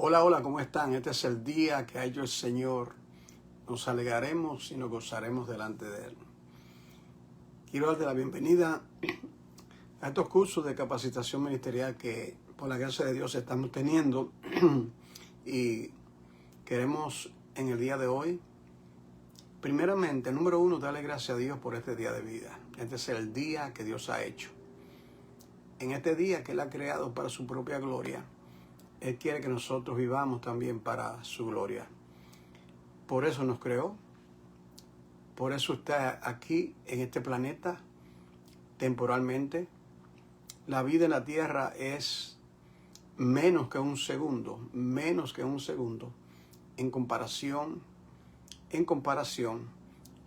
Hola, hola, ¿cómo están? Este es el día que ha hecho el Señor. Nos alegraremos y nos gozaremos delante de Él. Quiero darte la bienvenida a estos cursos de capacitación ministerial que por la gracia de Dios estamos teniendo y queremos en el día de hoy, primeramente, número uno, darle gracias a Dios por este día de vida. Este es el día que Dios ha hecho. En este día que Él ha creado para su propia gloria, Él quiere que nosotros vivamos también para su gloria. Por eso nos creó, por eso está aquí en este planeta temporalmente. La vida en la tierra es menos que un segundo en comparación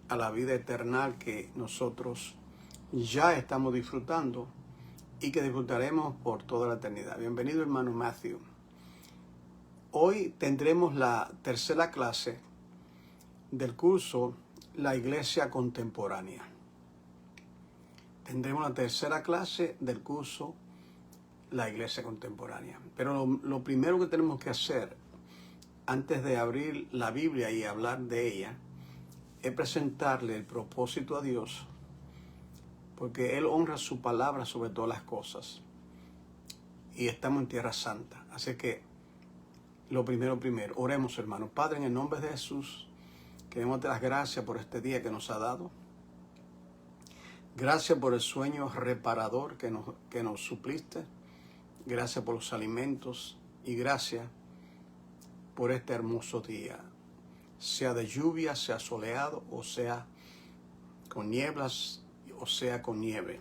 a la vida eterna que nosotros ya estamos disfrutando y que disfrutaremos por toda la eternidad. Bienvenido, hermano Matthew. Hoy tendremos la tercera clase del curso La Iglesia Contemporánea. Tendremos la tercera clase del curso La Iglesia Contemporánea. Pero lo primero que tenemos que hacer antes de abrir la Biblia y hablar de ella es presentarle el propósito a Dios, porque Él honra su palabra sobre todas las cosas y estamos en Tierra Santa. Así que lo primero, oremos, hermanos. Padre, en el nombre de Jesús, queremos darte las gracias por este día que nos ha dado. Gracias por el sueño reparador que nos supliste. Gracias por los alimentos y gracias por este hermoso día. Sea de lluvia, sea soleado, o sea con nieblas, o sea con nieve.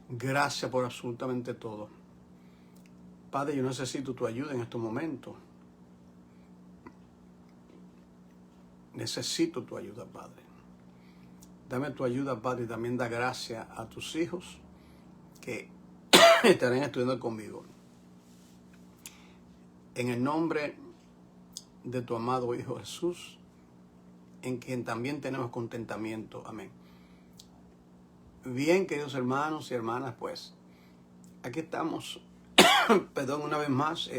Gracias por absolutamente todo. Padre, yo necesito tu ayuda en estos momentos. Necesito tu ayuda, Padre. Dame tu ayuda, Padre, y también da gracia a tus hijos que estarán estudiando conmigo. En el nombre de tu amado Hijo Jesús, en quien también tenemos contentamiento. Amén. Bien, queridos hermanos y hermanas, pues, aquí estamos, una vez más,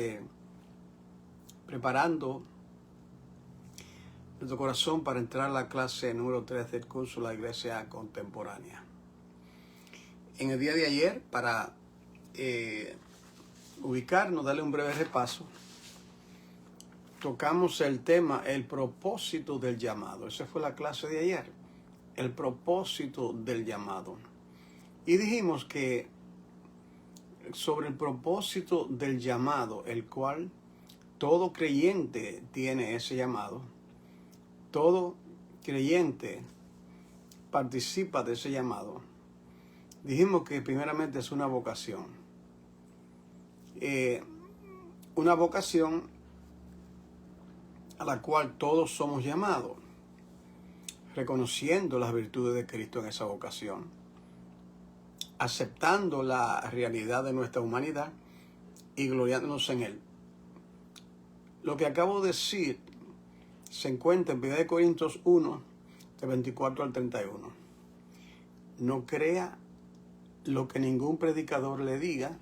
preparando nuestro corazón para entrar a la clase número 3 del curso La Iglesia Contemporánea. En el día de ayer, para ubicarnos, darle un breve repaso, tocamos el tema, el propósito del llamado. Esa fue la clase de ayer, el propósito del llamado. Y dijimos que sobre el propósito del llamado, el cual todo creyente tiene ese llamado, todo creyente participa de ese llamado. Dijimos que primeramente es una vocación. Una vocación a la cual todos somos llamados, reconociendo las virtudes de Cristo en esa vocación, aceptando la realidad de nuestra humanidad y gloriándonos en Él. Lo que acabo de decir se encuentra en 1 Corintios 1, de 24 al 31. No crea lo que ningún predicador le diga,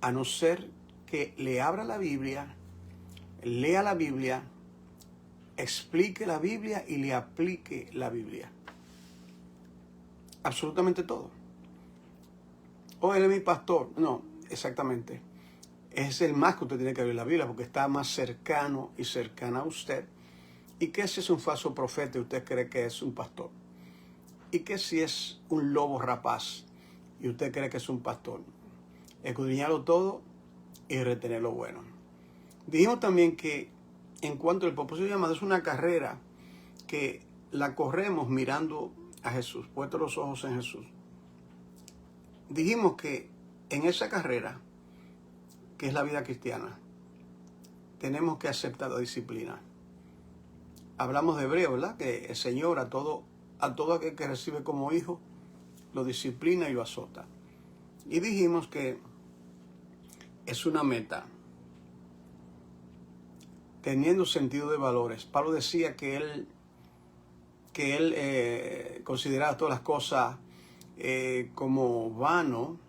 a no ser que le abra la Biblia, lea la Biblia, explique la Biblia y le aplique la Biblia. Absolutamente todo. Él es mi pastor. No, exactamente. Es el más que usted tiene que abrir la Biblia porque está más cercano y cercana a usted. ¿Y qué si es un falso profeta y usted cree que es un pastor? ¿Y qué si es un lobo rapaz y usted cree que es un pastor? Escudriñarlo todo y retener lo bueno. Dijimos también que en cuanto al propósito del llamado, es una carrera que la corremos mirando a Jesús, puestos los ojos en Jesús. Dijimos que en esa carrera, que es la vida cristiana, tenemos que aceptar la disciplina. Hablamos de Hebreo, ¿verdad? Que el Señor a todo aquel que recibe como hijo, lo disciplina y lo azota. Y dijimos que es una meta, teniendo sentido de valores. Pablo decía que él consideraba todas las cosas como vano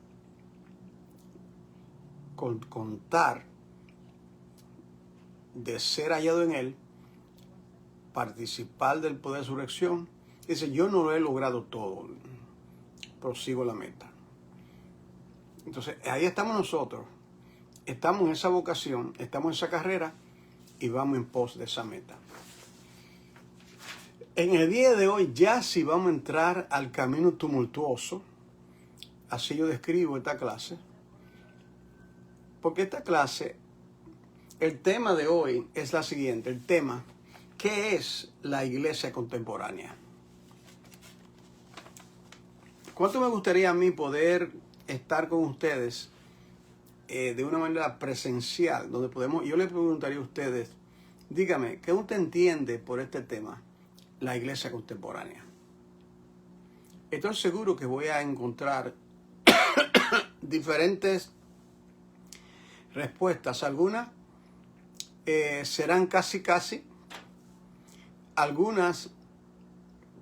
contar de ser hallado en Él, participar del poder de resurrección. Dice, yo no lo he logrado todo, prosigo la meta. Entonces, ahí estamos nosotros. Estamos en esa vocación, estamos en esa carrera y vamos en pos de esa meta. En el día de hoy ya sí vamos a entrar al camino tumultuoso. Así yo describo esta clase. Porque esta clase, el tema de hoy es la siguiente. El tema, ¿qué es la iglesia contemporánea? ¿Cuánto me gustaría a mí poder estar con ustedes de una manera presencial? Donde yo les preguntaría a ustedes, dígame, ¿qué usted entiende por este tema? La iglesia contemporánea. Estoy seguro que voy a encontrar diferentes respuestas. Algunas serán casi. Algunas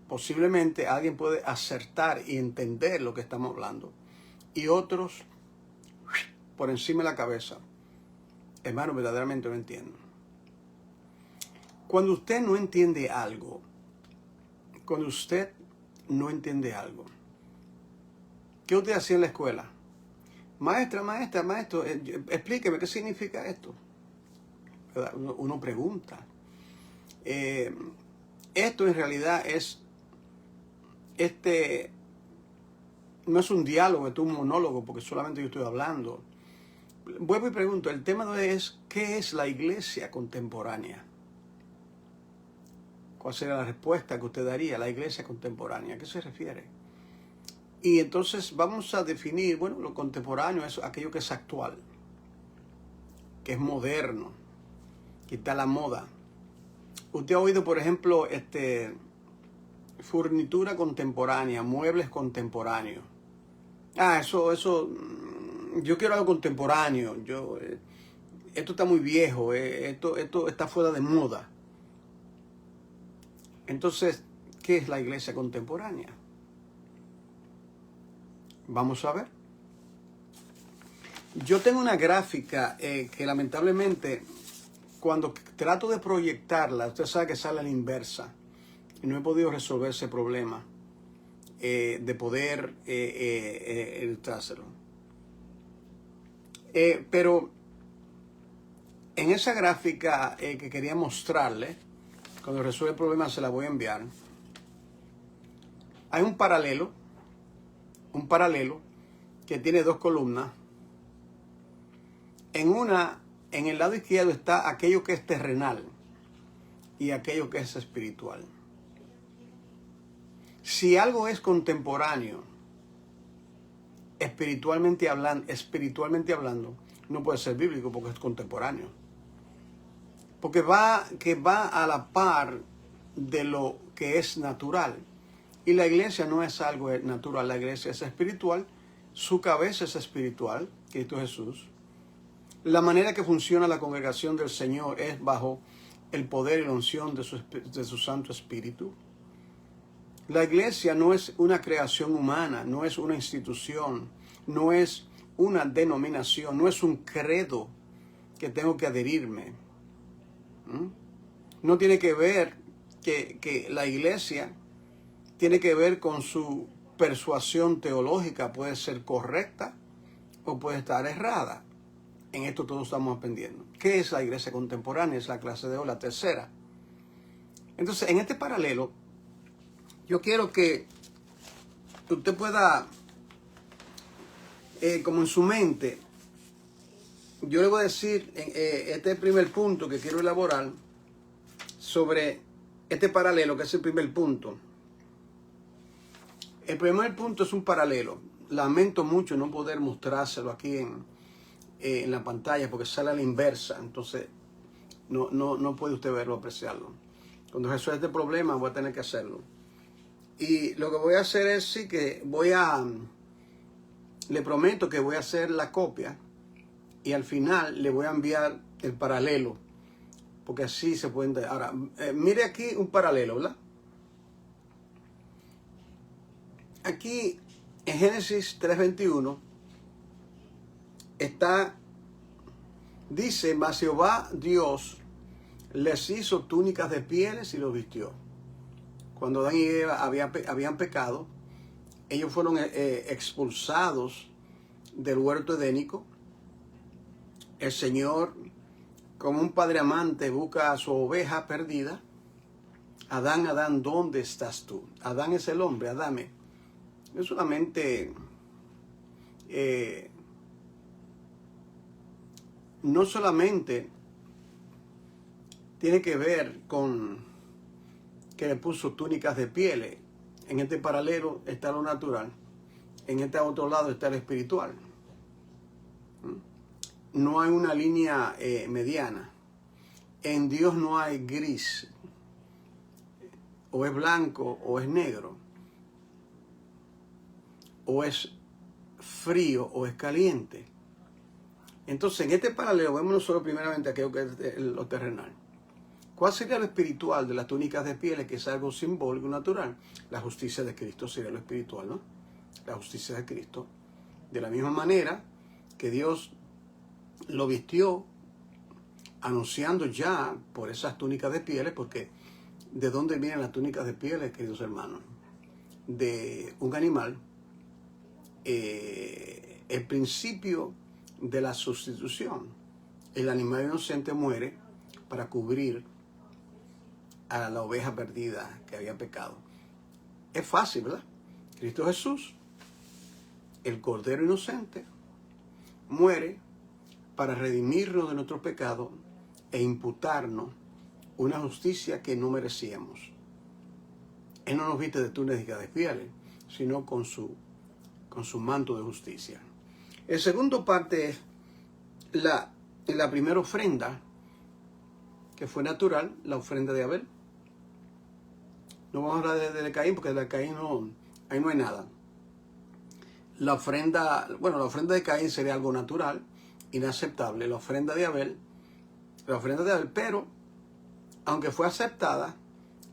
posiblemente alguien puede acertar y entender lo que estamos hablando. Y otros por encima de la cabeza. Hermano, verdaderamente no entiendo. Cuando usted no entiende algo, ¿qué usted hacía en la escuela? Maestro, explíqueme qué significa esto. ¿Verdad? Uno pregunta. Esto en realidad no es un diálogo, es un monólogo, porque solamente yo estoy hablando. Vuelvo y pregunto, el tema de hoy es, ¿qué es la iglesia contemporánea? ¿Cuál sería la respuesta que usted daría a la iglesia contemporánea? ¿A qué se refiere? Y entonces vamos a definir, bueno, lo contemporáneo es aquello que es actual, que es moderno, que está a la moda. Usted ha oído, por ejemplo, furnitura contemporánea, muebles contemporáneos. Yo quiero algo contemporáneo. Esto está muy viejo, esto está fuera de moda. Entonces, ¿qué es la iglesia contemporánea? Vamos a ver. Yo tengo una gráfica que lamentablemente, cuando trato de proyectarla, usted sabe que sale a la inversa. Y no he podido resolver ese problema de poder ilustrárselo. Pero en esa gráfica que quería mostrarle, cuando resuelva el problema se la voy a enviar. Hay un paralelo que tiene dos columnas. En el lado izquierdo está aquello que es terrenal y aquello que es espiritual. Si algo es contemporáneo, espiritualmente hablando, no puede ser bíblico porque es contemporáneo. Porque va a la par de lo que es natural. Y la iglesia no es algo natural, la iglesia es espiritual, su cabeza es espiritual, Cristo Jesús. La manera que funciona la congregación del Señor es bajo el poder y la unción de su Santo Espíritu. La iglesia no es una creación humana, no es una institución, no es una denominación, no es un credo que tengo que adherirme. No tiene que ver que la iglesia tiene que ver con su persuasión teológica, puede ser correcta o puede estar errada. En esto todos estamos aprendiendo. ¿Qué es la iglesia contemporánea? Es la clase de hoy, la tercera. Entonces, en este paralelo, yo quiero que usted pueda, como en su mente, yo le voy a decir, este es el primer punto que quiero elaborar sobre este paralelo, que es el primer punto. El primer punto es un paralelo. Lamento mucho no poder mostrárselo aquí en la pantalla porque sale a la inversa. Entonces no puede usted verlo, apreciarlo. Cuando resuelva este problema voy a tener que hacerlo. Y lo que voy a hacer es le prometo que voy a hacer la copia y al final le voy a enviar el paralelo. Porque así se puede entender. Ahora, mire aquí un paralelo, ¿verdad? Aquí en Génesis 3:21 dice, mas Jehová Dios les hizo túnicas de pieles y los vistió. Cuando Adán y Eva habían pecado, ellos fueron expulsados del huerto edénico. El Señor, como un padre amante, busca a su oveja perdida. Adán, Adán, ¿dónde estás tú? Adán es el hombre, Adame. No solamente tiene que ver con que le puso túnicas de pieles. En este paralelo está lo natural. En este otro lado está lo espiritual. No hay una línea mediana. En Dios no hay gris. O es blanco o es negro. O es frío o es caliente. Entonces, en este paralelo vemos nosotros primeramente aquello que es lo terrenal. ¿Cuál sería lo espiritual de las túnicas de pieles, que es algo simbólico, natural? La justicia de Cristo sería lo espiritual, ¿no? La justicia de Cristo. De la misma manera que Dios lo vistió anunciando ya por esas túnicas de pieles, porque ¿de dónde vienen las túnicas de pieles, queridos hermanos? De un animal. El principio de la sustitución. El animal inocente muere para cubrir a la oveja perdida que había pecado. Es fácil, ¿verdad? Cristo Jesús, el Cordero inocente, muere para redimirnos de nuestro pecado e imputarnos una justicia que no merecíamos. Él no nos viste de túnicas de pieles, sino con su manto de justicia. El segundo parte es la primera ofrenda, que fue natural, la ofrenda de Abel. No vamos a hablar de Caín, porque de Caín ahí no hay nada. La ofrenda de Caín sería algo natural, inaceptable. La ofrenda de Abel, pero aunque fue aceptada,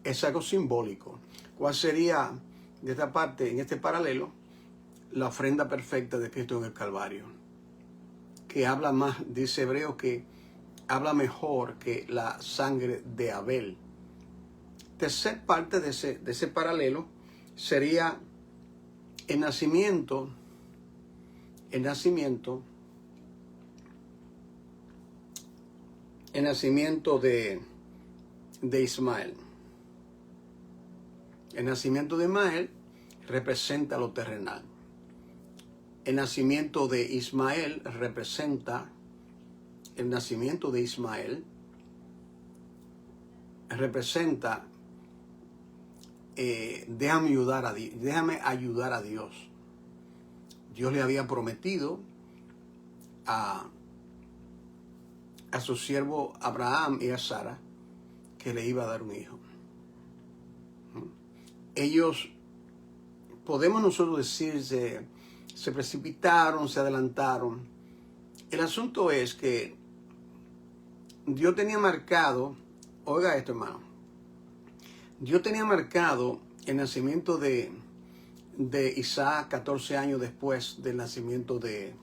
es algo simbólico. ¿Cuál sería de esta parte, en este paralelo? La ofrenda perfecta de Cristo en el Calvario, que habla más, dice Hebreo, que habla mejor que la sangre de Abel. Tercer parte de ese paralelo sería el nacimiento de Ismael. El nacimiento de Ismael representa lo terrenal. El nacimiento de Ismael representa déjame ayudar a Dios. Dios le había prometido a su siervo Abraham y a Sara que le iba a dar un hijo. Ellos, podemos nosotros decir, se precipitaron, se adelantaron. El asunto es que Dios tenía marcado, oiga esto, hermano, Dios tenía marcado el nacimiento de Isaac 14 años después del nacimiento de...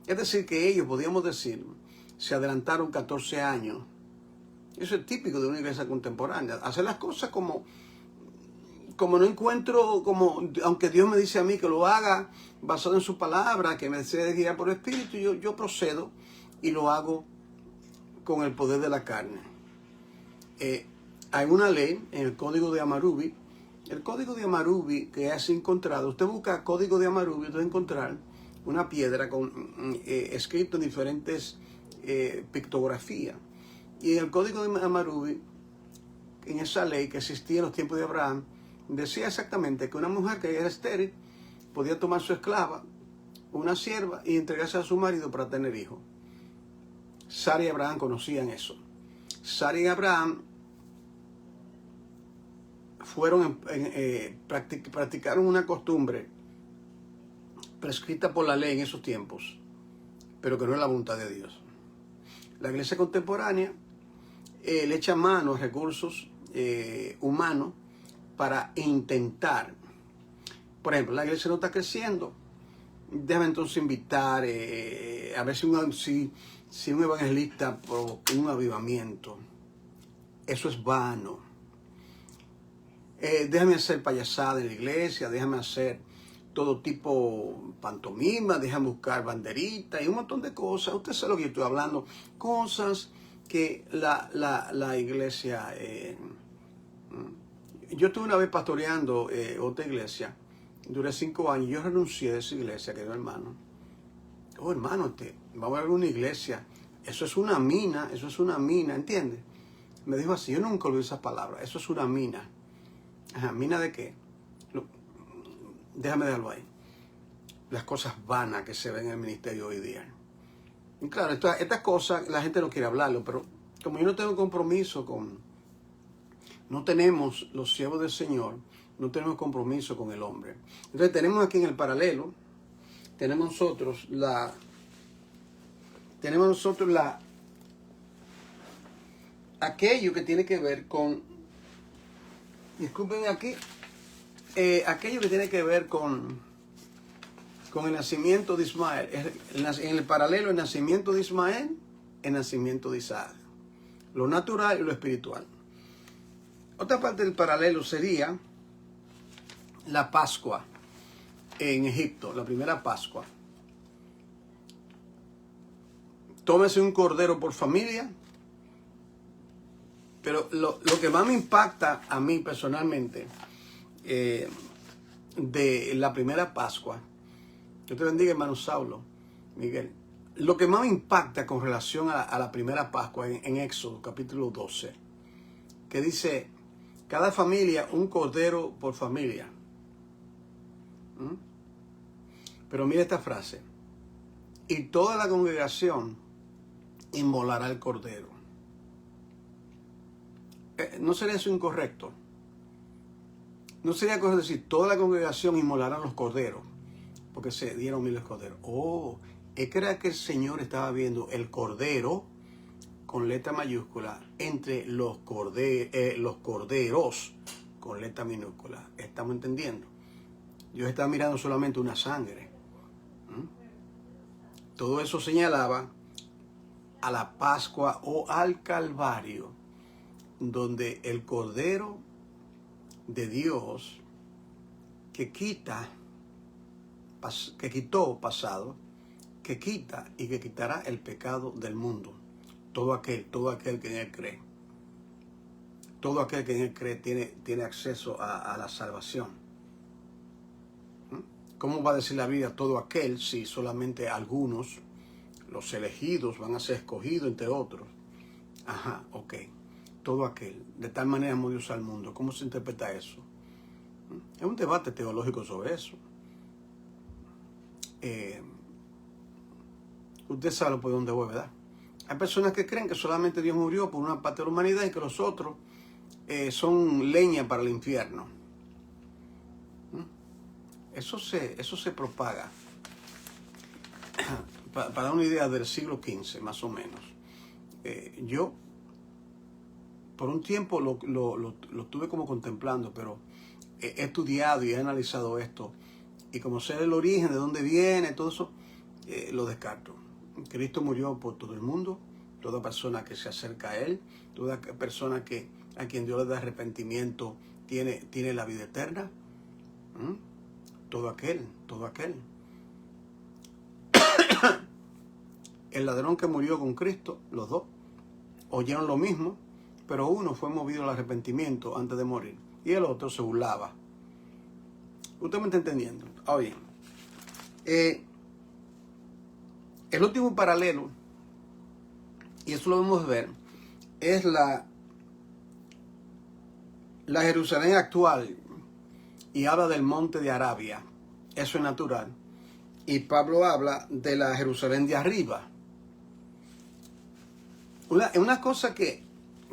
Es decir, que ellos, podríamos decir, se adelantaron 14 años. Eso es típico de una iglesia contemporánea. Hacer las cosas como no encuentro, aunque Dios me dice a mí que lo haga basado en su palabra, que me desee guiar por el Espíritu, yo procedo y lo hago con el poder de la carne. Hay una ley en el Código de Hammurabi. El Código de Hammurabi que has encontrado, usted busca Código de Hammurabi, usted va a encontrar una piedra escrito en diferentes pictografías. Y en el Código de Hammurabi, en esa ley que existía en los tiempos de Abraham, decía exactamente que una mujer que era estéril podía tomar su esclava, una sierva, y entregarse a su marido para tener hijos. Sara y Abraham conocían eso. Sara y Abraham practicaron una costumbre prescrita por la ley en esos tiempos, pero que no es la voluntad de Dios. La iglesia contemporánea le echa mano a recursos humanos para intentar. Por ejemplo, la iglesia no está creciendo. Debe entonces invitar a ver si un evangelista provoca un avivamiento. eso es vano. Déjame hacer payasada en la iglesia, déjame hacer todo tipo pantomima, déjame buscar banderitas y un montón de cosas. Usted sabe lo que yo estoy hablando. Cosas que la iglesia... yo estuve una vez pastoreando otra iglesia. Duré 5 años. Yo renuncié de esa iglesia, querido hermano. Oh, hermano, vamos a ver una iglesia. Eso es una mina, ¿entiendes? Me dijo así, yo nunca olvidé esas palabras. Eso es una mina. Ajá, ¿mina de qué? Déjame dejarlo ahí. Las cosas vanas que se ven en el ministerio hoy día. Y claro, estas cosas la gente no quiere hablarlo, pero como yo no tengo compromiso con... No tenemos, los siervos del Señor, no tenemos compromiso con el hombre. Entonces tenemos aquí en el paralelo, tenemos nosotros aquello que tiene que ver con, disculpen aquí, aquello que tiene que ver con el nacimiento de Ismael. En el paralelo, el nacimiento de Ismael, el nacimiento de Isaac. Lo natural y lo espiritual. Otra parte del paralelo sería la Pascua en Egipto, la primera Pascua. Tómese un cordero por familia, pero lo que más me impacta a mí personalmente de la primera Pascua, Dios te bendiga, hermano Saulo, Miguel, lo que más me impacta con relación a la primera Pascua en Éxodo capítulo 12, que dice, cada familia un cordero por familia. Pero mira esta frase, y toda la congregación inmolará el cordero. ¿No sería eso incorrecto? No sería correcto decir, toda la congregación inmolará los corderos, porque se dieron miles de corderos. Oh, es que era que el Señor estaba viendo el cordero con letra mayúscula entre los corderos con letra minúscula. ¿Estamos entendiendo? Dios está mirando solamente una sangre. Todo eso señalaba a la Pascua o al Calvario, donde el Cordero de Dios que quitó pasado, que quita y que quitará el pecado del mundo. Todo aquel que en Él cree. Todo aquel que en Él cree tiene acceso a la salvación. ¿Cómo va a decir la Biblia todo aquel si solamente algunos, los elegidos, van a ser escogidos entre otros? Ajá, ok. Todo aquel. De tal manera amó Dios al mundo. ¿Cómo se interpreta eso? Es un debate teológico sobre eso. Usted sabe por dónde voy, ¿verdad? Hay personas que creen que solamente Dios murió por una parte de la humanidad y que los otros son leña para el infierno. Eso se propaga para dar una idea del siglo XV, más o menos. Yo, por un tiempo lo estuve como contemplando, pero he estudiado y he analizado esto. Y como sé el origen, de dónde viene, todo eso, lo descarto. Cristo murió por todo el mundo, toda persona que se acerca a Él, toda persona a quien Dios le da arrepentimiento tiene la vida eterna. Todo aquel. El ladrón que murió con Cristo, los dos, oyeron lo mismo, pero uno fue movido al arrepentimiento antes de morir y el otro se burlaba. ¿Usted me está entendiendo? Oye, el último paralelo, y eso lo vamos a ver, es la Jerusalén actual, y habla del monte de Arabia. Eso es natural. Y Pablo habla de la Jerusalén de arriba. Una cosa que,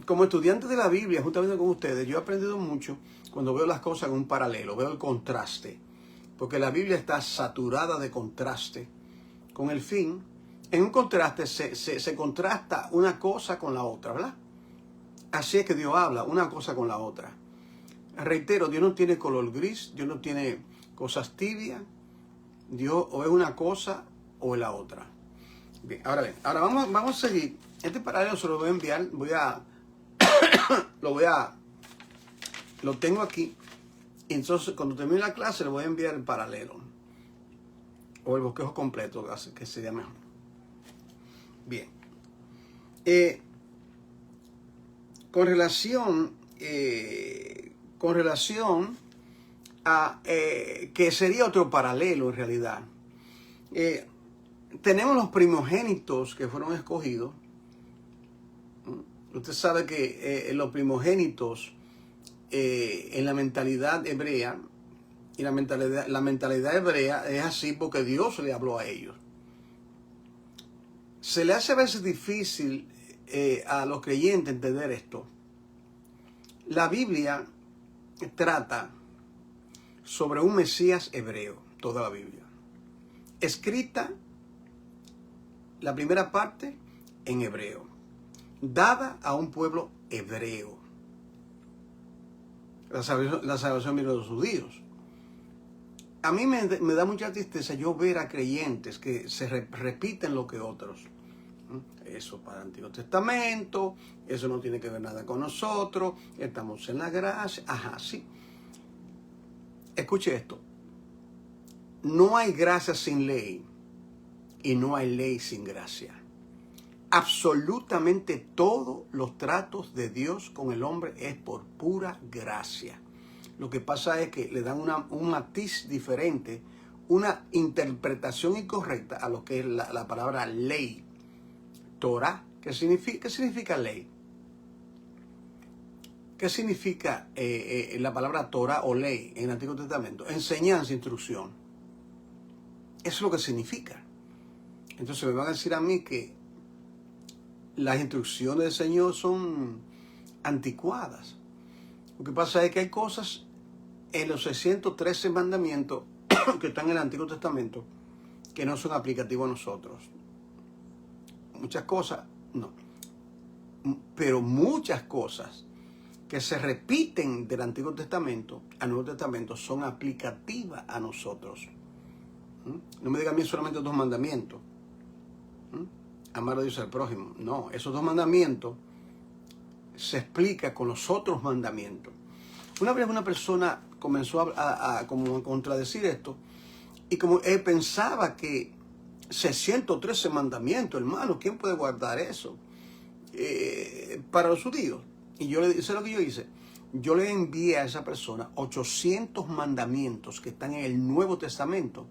como estudiante de la Biblia, justamente con ustedes, yo he aprendido mucho cuando veo las cosas en un paralelo, veo el contraste. Porque la Biblia está saturada de contraste, con el fin, en un contraste se contrasta una cosa con la otra, ¿verdad? Así es que Dios habla, una cosa con la otra. Reitero, Dios no tiene color gris, Dios no tiene cosas tibias. Dios o es una cosa o es la otra. Bien, ahora vamos a seguir. Este paralelo se lo voy a enviar, voy a lo tengo aquí. Entonces, cuando termine la clase, le voy a enviar el paralelo. O el bosquejo completo, que sería mejor. Bien. Con relación a que sería otro paralelo en realidad. Tenemos los primogénitos que fueron escogidos. Usted sabe que los primogénitos en la mentalidad hebrea, y la mentalidad hebrea es así porque Dios le habló a ellos. Se le hace a veces difícil a los creyentes entender esto. La Biblia trata sobre un Mesías hebreo, toda la Biblia. Escrita, la primera parte, en hebreo, dada a un pueblo hebreo. La salvación vino de los judíos. A mí me da mucha tristeza yo ver a creyentes que se repiten lo que otros. Eso para el Antiguo Testamento, eso no tiene que ver nada con nosotros, estamos en la gracia. Ajá, sí. Escuche esto. No hay gracia sin ley y no hay ley sin gracia. Absolutamente todos los tratos de Dios con el hombre es por pura gracia. Lo que pasa es que le dan un matiz diferente, una interpretación incorrecta a lo que es la palabra ley. Torah, ¿qué significa ley? ¿Qué significa la palabra Torah o ley en el Antiguo Testamento? Enseñanza, instrucción. Eso es lo que significa. Entonces me van a decir a mí que las instrucciones del Señor son anticuadas. Lo que pasa es que hay cosas en los 613 mandamientos que están en el Antiguo Testamento que no son aplicativos a nosotros. Muchas cosas, no. Pero muchas cosas que se repiten del Antiguo Testamento al Nuevo Testamento son aplicativas a nosotros. No me digan a mí solamente 2 mandamientos. Amar a Dios y al prójimo. No, esos 2 mandamientos se explican con los otros mandamientos. Una vez una persona comenzó a contradecir esto y como él pensaba que 613 mandamientos, hermano, ¿quién puede guardar eso? Para los judíos. Y yo le dije, ¿sabes lo que yo hice? Yo le envié a esa persona 800 mandamientos que están en el Nuevo Testamento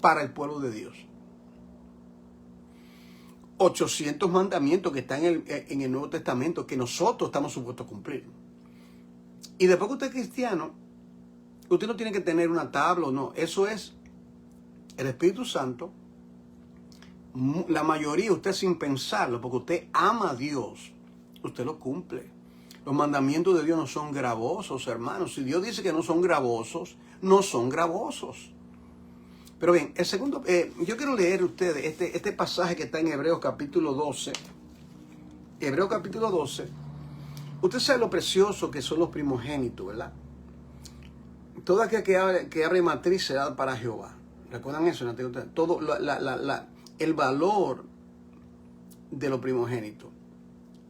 para el pueblo de Dios. 800 mandamientos que están en el Nuevo Testamento que nosotros estamos supuestos a cumplir. Y después que usted es cristiano, usted no tiene que tener una tabla o no. Eso es el Espíritu Santo. La mayoría, usted sin pensarlo, porque usted ama a Dios, usted lo cumple. Los mandamientos de Dios no son gravosos, hermanos. Si Dios dice que no son gravosos, no son gravosos. Pero bien, el segundo, yo quiero leer a ustedes este pasaje que está en Hebreos capítulo 12. Hebreos capítulo 12. Usted sabe lo precioso que son los primogénitos, ¿verdad? Todo aquel que abre matriz será para Jehová. ¿Recuerdan eso? Todo el valor de los primogénitos.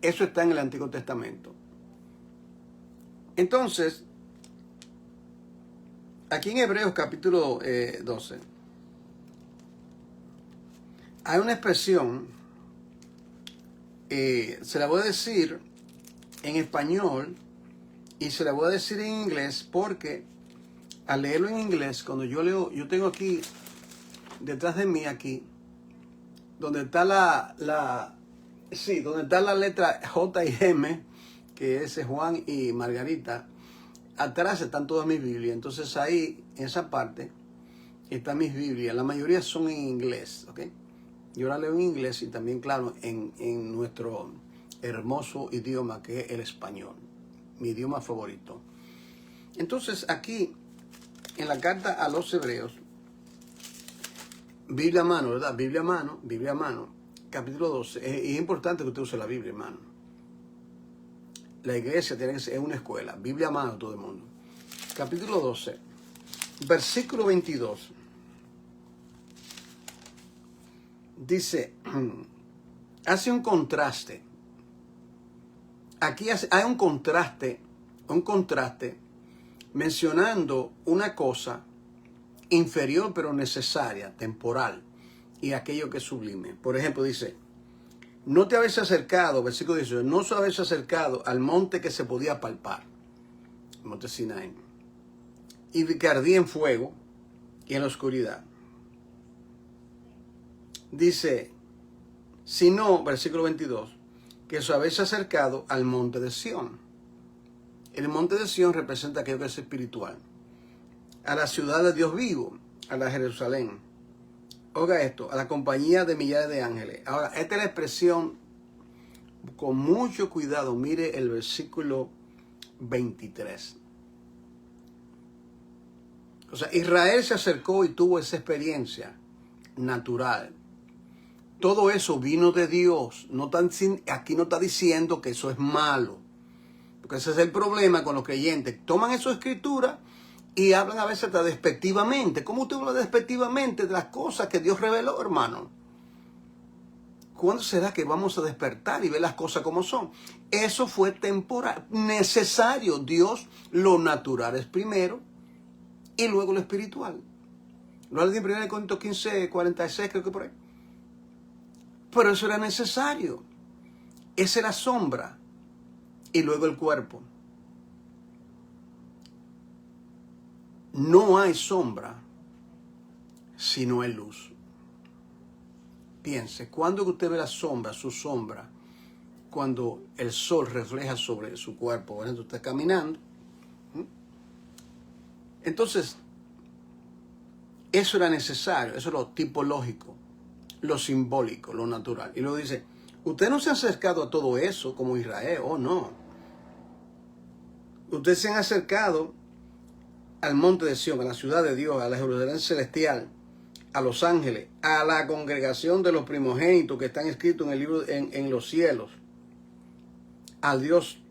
Eso está en el Antiguo Testamento. Entonces, aquí en Hebreos capítulo 12, hay una expresión, se la voy a decir en español y se la voy a decir en inglés porque al leerlo en inglés, cuando yo leo, yo tengo aquí, detrás de mí aquí, donde está donde está la letra J y M, que es Juan y Margarita, atrás están todas mis Biblias. Entonces ahí, en esa parte, están mis Biblias. La mayoría son en inglés, ¿ok? Yo la leo en inglés y también, claro, en nuestro hermoso idioma que es el español, mi idioma favorito. Entonces aquí, en la carta a los Hebreos, Biblia a mano, ¿verdad? Biblia a mano, capítulo 12. Es importante que usted use la Biblia, hermano. La iglesia tiene que ser una escuela. Biblia a mano todo el mundo. Capítulo 12, versículo 22. Dice, hace un contraste aquí hay un contraste mencionando una cosa inferior pero necesaria, temporal, y aquello que es sublime. Por ejemplo, dice, no te habéis acercado, versículo 18, no os habéis acercado al monte que se podía palpar, el monte Sinaí, y que ardía en fuego y en la oscuridad. Dice, sino, versículo 22, que os habéis acercado al monte de Sión. El monte de Sión representa aquello que es espiritual. A la ciudad de Dios vivo, a la Jerusalén. Oiga esto, a la compañía de millares de ángeles. Ahora, esta es la expresión, con mucho cuidado, mire el versículo 23. O sea, Israel se acercó y tuvo esa experiencia natural. Todo eso vino de Dios. Aquí no está diciendo que eso es malo. Porque ese es el problema con los creyentes. Toman esa escritura y hablan a veces hasta despectivamente. ¿Cómo usted habla despectivamente de las cosas que Dios reveló, hermano? ¿Cuándo será que vamos a despertar y ver las cosas como son? Eso fue temporal, necesario. Dios, lo natural es primero y luego lo espiritual. Lo habla en 1 Corintios 15, 46, creo que por ahí. Pero eso era necesario. Esa era sombra. Y luego el cuerpo. No hay sombra si no hay luz. Piense, ¿cuándo que usted ve la sombra, su sombra? Cuando el sol refleja sobre su cuerpo. Por ejemplo, usted está caminando. Entonces, eso era necesario. Eso es lo tipológico, lo simbólico, lo natural. Y luego dice, usted no se ha acercado a todo eso como Israel. Oh, no. Ustedes se han acercado al monte de Sión, a la ciudad de Dios, a la Jerusalén celestial, a los ángeles, a la congregación de los primogénitos que están escritos en el libro en los cielos, al Dios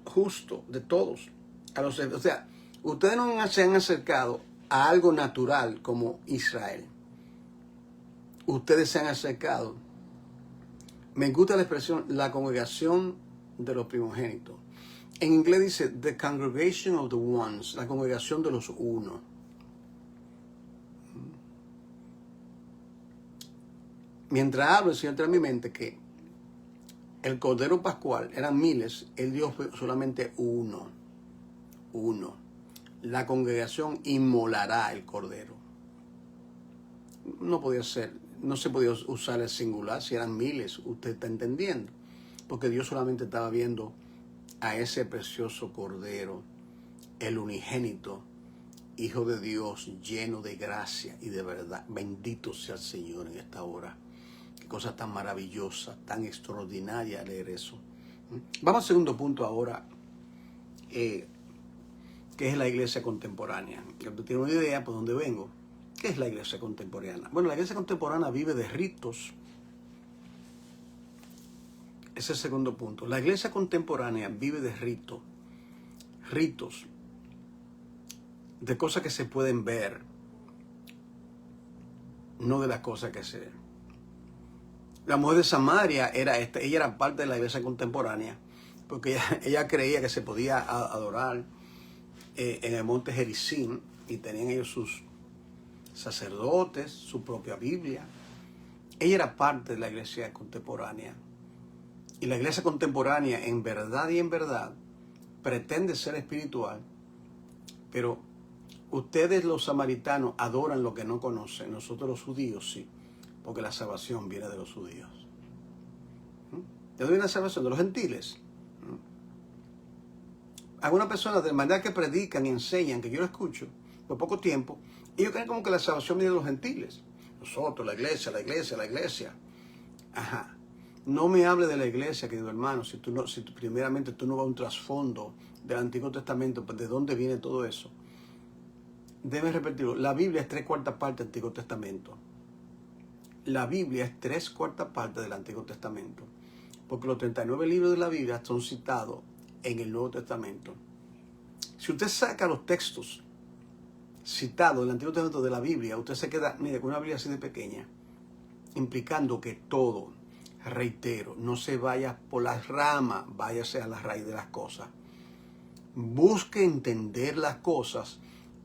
justo de todos. O sea, ustedes no se han acercado a algo natural como Israel. Ustedes se han acercado. Me gusta la expresión, la congregación de los primogénitos. En inglés dice, the congregation of the ones, la congregación de los unos. Mientras hablo, el Señor trae a mi mente que el Cordero Pascual eran miles, el Dios fue solamente uno. Uno. La congregación inmolará el Cordero. No podía ser, no se podía usar el singular si eran miles, usted está entendiendo. Porque Dios solamente estaba viendo a ese precioso Cordero, el unigénito, Hijo de Dios, lleno de gracia y de verdad. Bendito sea el Señor en esta hora. Qué cosa tan maravillosa, tan extraordinaria leer eso. Vamos al segundo punto ahora, que es la iglesia contemporánea. Que usted tiene una idea por dónde vengo. ¿Qué es la iglesia contemporánea? Bueno, la iglesia contemporánea vive de ritos. Ese es el segundo punto. La iglesia contemporánea vive de ritos, de cosas que se pueden ver, no de las cosas que se ven. La mujer de Samaria ella era parte de la iglesia contemporánea, porque ella creía que se podía adorar en el monte Gerizim, y tenían ellos sus sacerdotes, su propia Biblia. Ella era parte de la iglesia contemporánea. Y la iglesia contemporánea, en verdad y en verdad, pretende ser espiritual, pero ustedes los samaritanos adoran lo que no conocen. Nosotros los judíos sí, porque la salvación viene de los judíos. ¿De dónde viene la salvación? De los gentiles. Algunas personas, de manera que predican y enseñan, que yo lo escucho por poco tiempo, ellos creen como que la salvación viene de los gentiles. Nosotros, la iglesia. Ajá. No me hable de la iglesia, querido hermano, si primeramente tú no vas a un trasfondo del Antiguo Testamento, pues ¿de dónde viene todo eso? Debes repetirlo. La Biblia es 3/4 parte del Antiguo Testamento. La Biblia es 3/4 parte del Antiguo Testamento. Porque los 39 libros de la Biblia son citados en el Nuevo Testamento. Si usted saca los textos citados del Antiguo Testamento de la Biblia, usted se queda, mire, con una Biblia así de pequeña, implicando que todo, Reitero, no se vaya por las ramas, váyase a la raíz de las cosas. Busque entender las cosas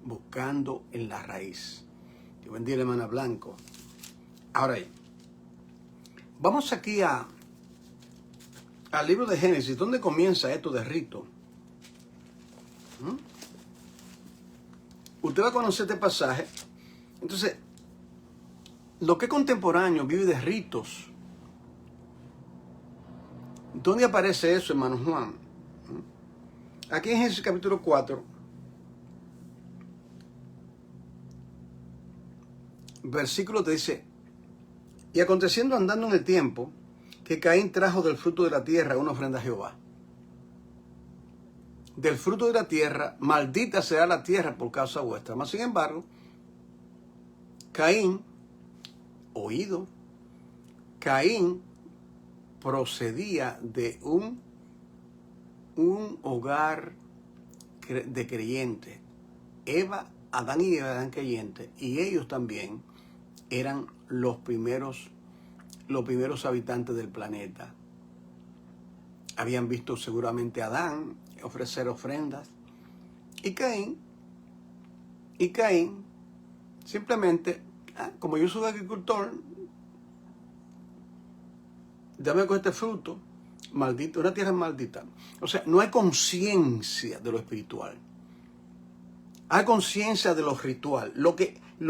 buscando en la raíz. Dios bendiga, hermana Blanco. Ahora, vamos aquí al libro de Génesis. ¿Dónde comienza esto de rito? Usted va a conocer este pasaje. Entonces, lo que es contemporáneo vive de ritos. ¿Dónde aparece eso, hermano Juan? Aquí en Génesis capítulo 4, versículo te dice: y aconteciendo andando en el tiempo, que Caín trajo del fruto de la tierra una ofrenda a Jehová. Del fruto de la tierra, maldita será la tierra por causa vuestra. Mas sin embargo, Caín procedía de un hogar de creyentes. Adán y Eva eran creyentes, y ellos también eran los primeros habitantes del planeta. Habían visto seguramente a Adán ofrecer ofrendas, y Caín simplemente, como yo soy agricultor, dame con este fruto, maldito, una tierra maldita. O sea, no hay conciencia de lo espiritual. Hay conciencia de lo ritual. Lo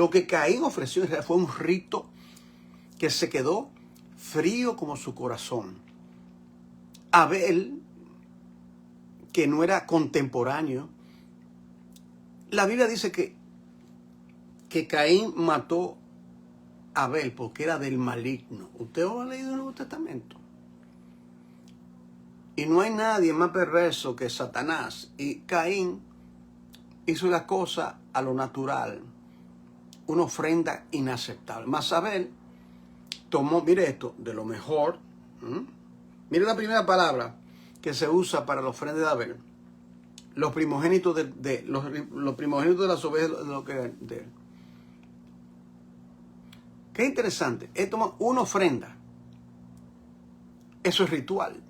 que Caín ofreció en realidad fue un rito que se quedó frío como su corazón. Abel, que no era contemporáneo, la Biblia dice que Caín mató a Abel porque era del maligno. ¿Usted lo ha leído en el Nuevo Testamento? Y no hay nadie más perverso que Satanás. Y Caín hizo la cosa a lo natural, una ofrenda inaceptable. Mas Abel tomó, mire esto, de lo mejor. Mire la primera palabra que se usa para la ofrenda de Abel: los primogénitos los primogénitos de las ovejas de él. Qué interesante. Él tomó una ofrenda. Eso es ritual.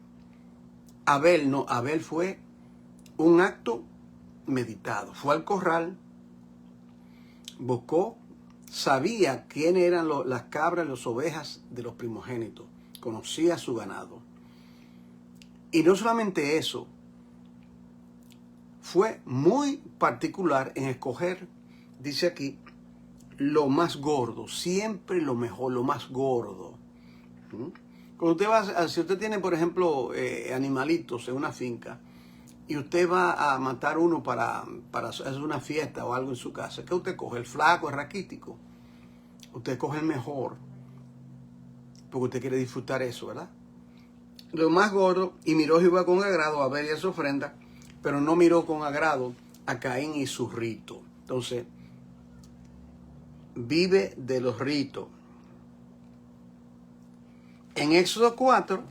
Abel no. Abel fue un acto meditado. Fue al corral, buscó, sabía quiénes eran las cabras y las ovejas de los primogénitos. Conocía su ganado. Y no solamente eso, fue muy particular en escoger, dice aquí, lo más gordo, siempre lo mejor, lo más gordo. Cuando usted va, si usted tiene, por ejemplo, animalitos en una finca, y usted va a matar uno para hacer una fiesta o algo en su casa, ¿qué usted coge? El flaco, el raquítico. Usted coge el mejor, porque usted quiere disfrutar eso, ¿verdad? Lo más gordo, y miró Jehová con agrado a Abel y a su ofrenda, pero no miró con agrado a Caín y su rito. Entonces, vive de los ritos. En Éxodo 4,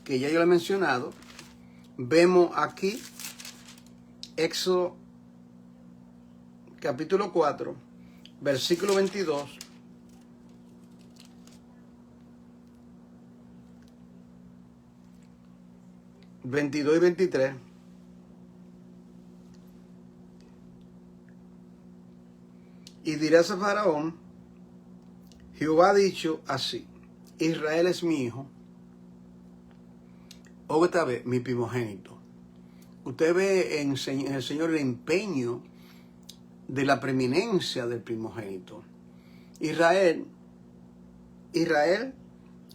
que ya yo lo he mencionado, vemos aquí Éxodo capítulo 4, versículo 22. Y 23. Y dirás a Faraón: Jehová ha dicho así: Israel es mi hijo, otra vez mi primogénito. Usted ve en el Señor el empeño de la preeminencia del primogénito. Israel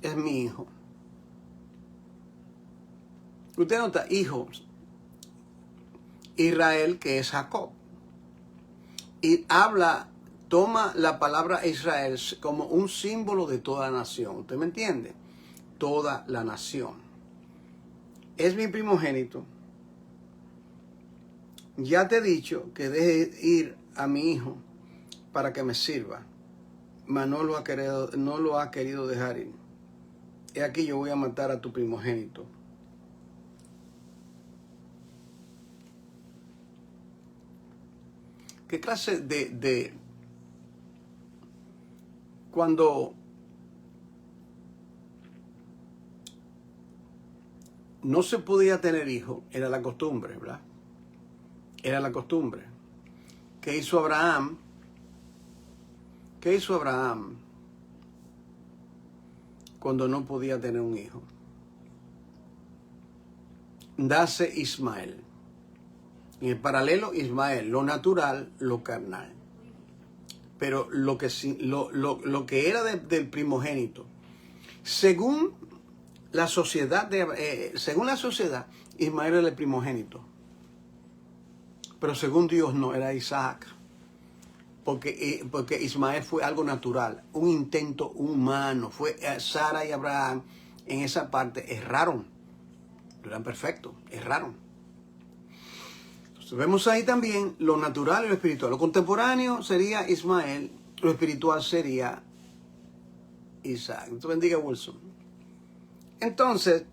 es mi hijo. Usted nota, hijos, Israel, que es Jacob. Y toma la palabra Israel como un símbolo de toda la nación. ¿Usted me entiende? Toda la nación. Es mi primogénito. Ya te he dicho que deje ir a mi hijo para que me sirva, mas no lo ha querido dejar ir. He aquí, yo voy a matar a tu primogénito. ¿Qué clase cuando no se podía tener hijos, era la costumbre, ¿verdad? Era la costumbre. ¿Qué hizo Abraham? ¿Qué hizo Abraham cuando no podía tener un hijo? Nace Ismael. En el paralelo, Ismael, lo natural, lo carnal. Pero lo que era del primogénito, según la sociedad, Ismael era el primogénito. Pero según Dios no, era Isaac. Porque Ismael fue algo natural, un intento humano. Sara y Abraham en esa parte erraron. No eran perfectos, erraron. Entonces vemos ahí también lo natural y lo espiritual. Lo contemporáneo sería Ismael, lo espiritual sería Isaac. Dios bendiga, Wilson. Entonces,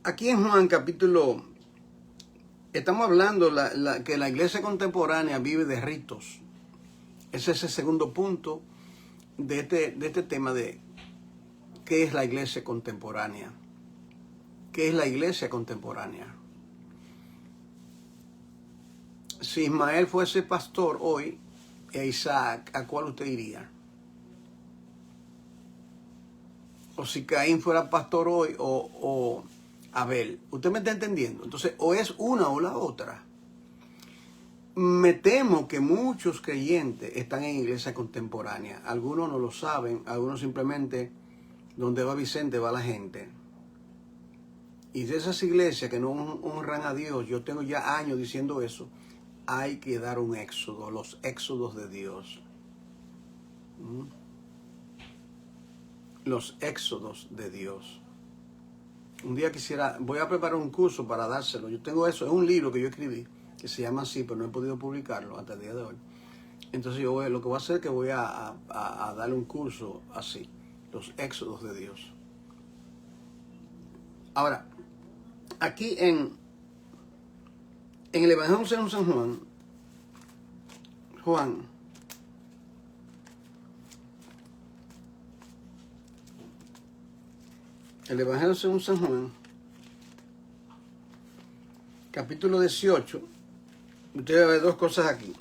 aquí en Juan capítulo, estamos hablando que la iglesia contemporánea vive de ritos. Ese es el segundo punto de este tema de qué es la iglesia contemporánea. ¿Qué es la iglesia contemporánea? Si Ismael fuese pastor hoy, e Isaac, ¿a cuál usted iría? O si Caín fuera pastor hoy, o Abel. ¿Usted me está entendiendo? Entonces, o es una o la otra. Me temo que muchos creyentes están en iglesia contemporánea. Algunos no lo saben, algunos simplemente, donde va Vicente, va la gente. Y de esas iglesias que no honran a Dios, yo tengo ya años diciendo eso, hay que dar un éxodo, los éxodos de Dios. Los éxodos de Dios. Un día voy a preparar un curso para dárselo. Yo tengo eso, es un libro que yo escribí, que se llama así, pero no he podido publicarlo hasta el día de hoy. Entonces lo que voy a hacer es que voy a darle un curso así, los éxodos de Dios. Ahora, aquí en el Evangelio según San Juan, el Evangelio según San Juan, capítulo 18, usted va a ver dos cosas aquí.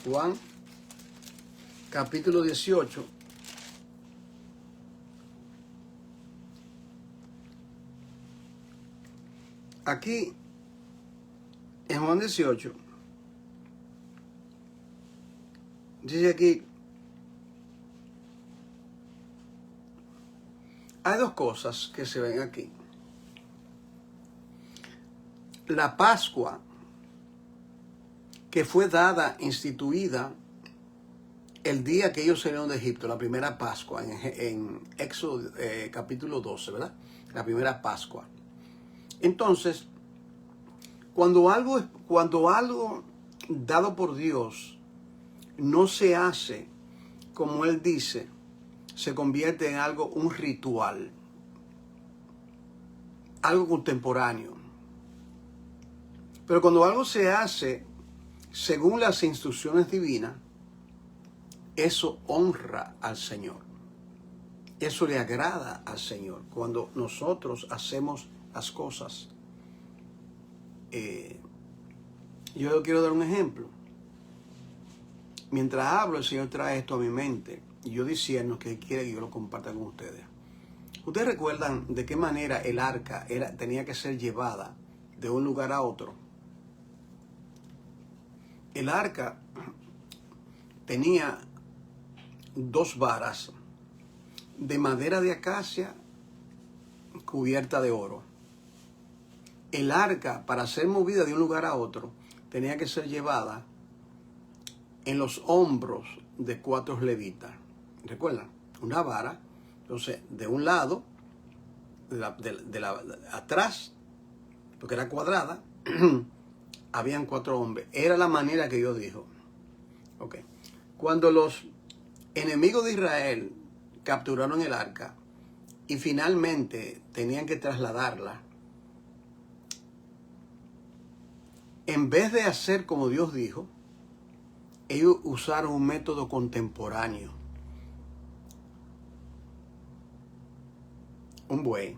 Juan, capítulo 18. Aquí, en Juan 18, dice aquí, hay dos cosas que se ven aquí. La Pascua, que fue instituida el día que ellos salieron de Egipto, la primera Pascua, en Éxodo capítulo 12, ¿verdad? La primera Pascua. Entonces, cuando algo dado por Dios no se hace como Él dice, se convierte en algo, un ritual, algo contemporáneo. Pero cuando algo se hace según las instrucciones divinas, eso honra al Señor. Eso le agrada al Señor. Cuando nosotros hacemos las cosas. Yo quiero dar un ejemplo. Mientras hablo, el Señor trae esto a mi mente. Y yo diciendo que quiere que yo lo comparta con ustedes. ¿Ustedes recuerdan de qué manera el arca tenía que ser llevada de un lugar a otro? El arca tenía 2 varas de madera de acacia cubierta de oro. El arca, para ser movida de un lugar a otro, tenía que ser llevada en los hombros de 4 levitas. ¿Recuerdan? Una vara, entonces, de un lado, atrás, porque era cuadrada, habían 4 hombres. Era la manera que Dios dijo. Okay. Cuando los enemigos de Israel capturaron el arca y finalmente tenían que trasladarla, en vez de hacer como Dios dijo, ellos usaron un método contemporáneo. Un buey.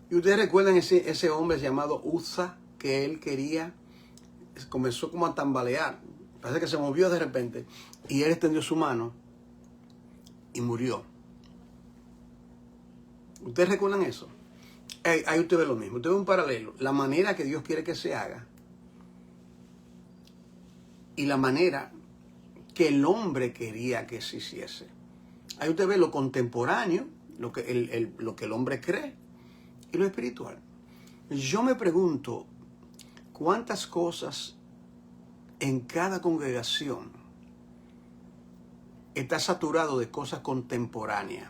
Y ustedes recuerdan ese hombre llamado Uza, que él quería, comenzó como a tambalear. Parece que se movió de repente. Y él extendió su mano y murió. ¿Ustedes recuerdan eso? Ahí usted ve lo mismo. Usted ve un paralelo. La manera que Dios quiere que se haga y la manera que el hombre quería que se hiciese. Ahí usted ve lo contemporáneo, lo que el hombre cree y lo espiritual. Yo me pregunto cuántas cosas en cada congregación está saturado de cosas contemporáneas.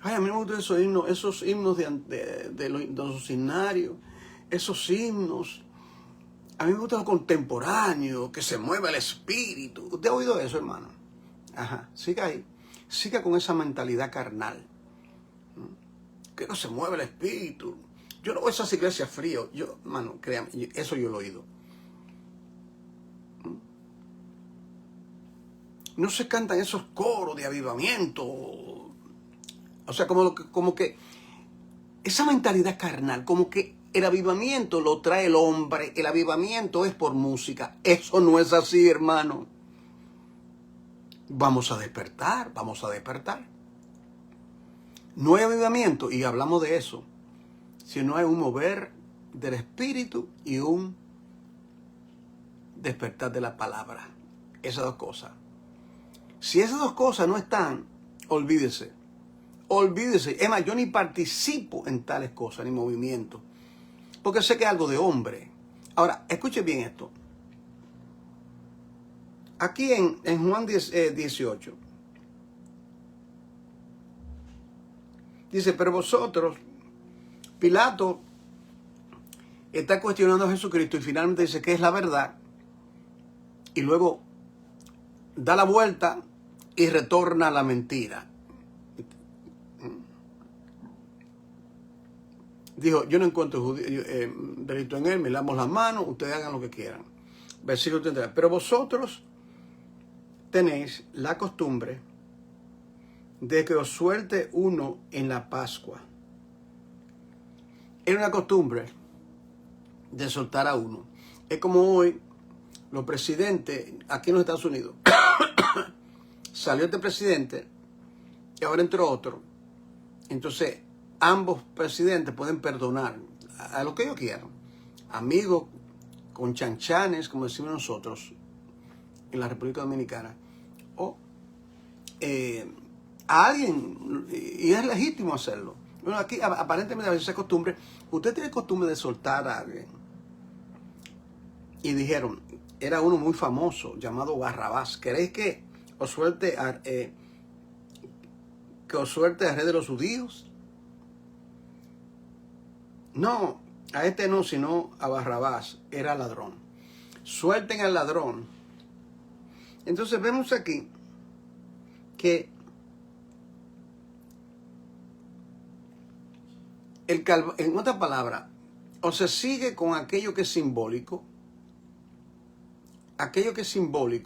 Ay, a mí me gustan esos himnos de los himnarios, esos himnos. A mí me gusta lo contemporáneo, que se mueva el espíritu. ¿Usted ha oído eso, hermano? Ajá, siga ahí. Siga con esa mentalidad carnal. Que no se mueve el espíritu. Yo no voy a esas iglesias frías. Hermano, créame, eso yo lo he oído. No se cantan esos coros de avivamiento. O sea, como que esa mentalidad carnal, como que el avivamiento lo trae el hombre, el avivamiento es por música. Eso no es así, hermano. Vamos a despertar, vamos a despertar. No hay avivamiento, y hablamos de eso, si no hay un mover del espíritu y un despertar de la palabra. Esas dos cosas. Si esas dos cosas no están, olvídese. Olvídese. Es más, yo ni participo en tales cosas, ni movimientos. Porque sé que es algo de hombre. Ahora, escuche bien esto. Aquí en Juan 18. Dice, pero vosotros, Pilato está cuestionando a Jesucristo y finalmente dice que es la verdad. Y luego da la vuelta y retorna a la mentira. Dijo, yo no encuentro delito en él, me lavamos las manos, ustedes hagan lo que quieran. Versículo 33. Pero vosotros tenéis la costumbre de que os suelte uno en la Pascua. Era una costumbre de soltar a uno. Es como hoy los presidentes aquí en los Estados Unidos. Salió este presidente y ahora entró otro. Entonces, ambos presidentes pueden perdonar a lo que ellos quieran. Amigos con chanchanes, como decimos nosotros en la República Dominicana. O a alguien, y es legítimo hacerlo. Bueno, aquí aparentemente a veces es costumbre. Usted tiene costumbre de soltar a alguien. Y dijeron, era uno muy famoso llamado Barrabás. ¿Queréis que os suelte al rey de los judíos? No, a este no, sino a Barrabás. Era ladrón. Suelten al ladrón. Entonces vemos aquí que en otra palabra, o se sigue con aquello que es simbólico,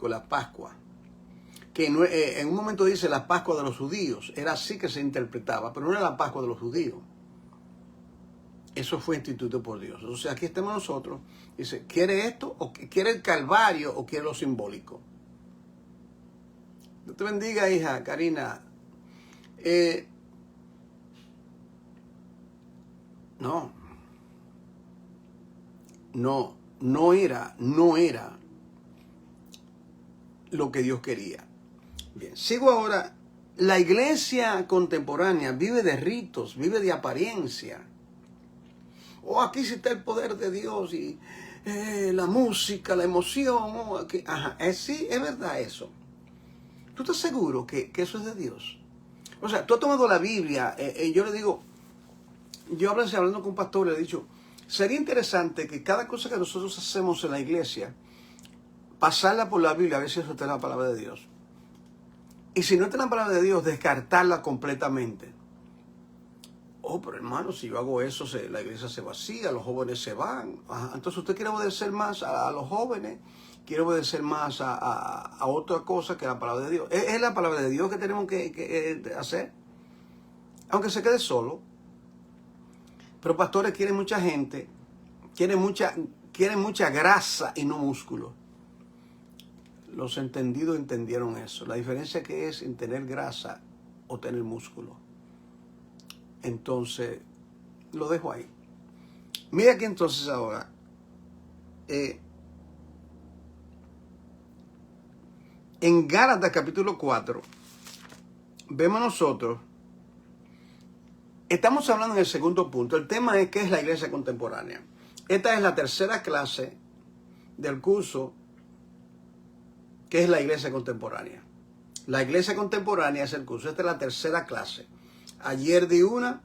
la Pascua, que en un momento dice la Pascua de los judíos, era así que se interpretaba, pero no era la Pascua de los judíos. Eso fue instituido por Dios. Entonces aquí estamos nosotros, dice, ¿quiere esto? ¿O quiere el Calvario o quiere lo simbólico? Dios te bendiga, hija Karina. No era lo que Dios quería. Bien, sigo ahora. La iglesia contemporánea vive de ritos, vive de apariencia. Oh, aquí sí está el poder de Dios y la música, la emoción. Oh, aquí, ajá, sí, es verdad eso. ¿Tú estás seguro que eso es de Dios? O sea, tú has tomado la Biblia, yo le digo, yo hablando con un pastor, le he dicho, sería interesante que cada cosa que nosotros hacemos en la iglesia, pasarla por la Biblia, a ver si eso está en la palabra de Dios. Y si no está en la palabra de Dios, descartarla completamente. Oh, pero hermano, si yo hago eso, la iglesia se vacía, los jóvenes se van. Ajá. Entonces usted quiere obedecer más a los jóvenes, quiere obedecer más a otra cosa que la palabra de Dios. Es la palabra de Dios que tenemos que hacer, aunque se quede solo. Pero pastores quieren mucha gente, quieren mucha grasa y no músculo. Los entendidos entendieron eso. La diferencia que es en tener grasa o tener músculo. Entonces, lo dejo ahí. Mira aquí entonces ahora. En Gálatas capítulo 4, vemos nosotros, estamos hablando en el segundo punto. El tema es ¿qué es la iglesia contemporánea? Esta es la tercera clase del curso. ¿Qué es la iglesia contemporánea? La iglesia contemporánea es el curso. Esta es la tercera clase. Ayer di una,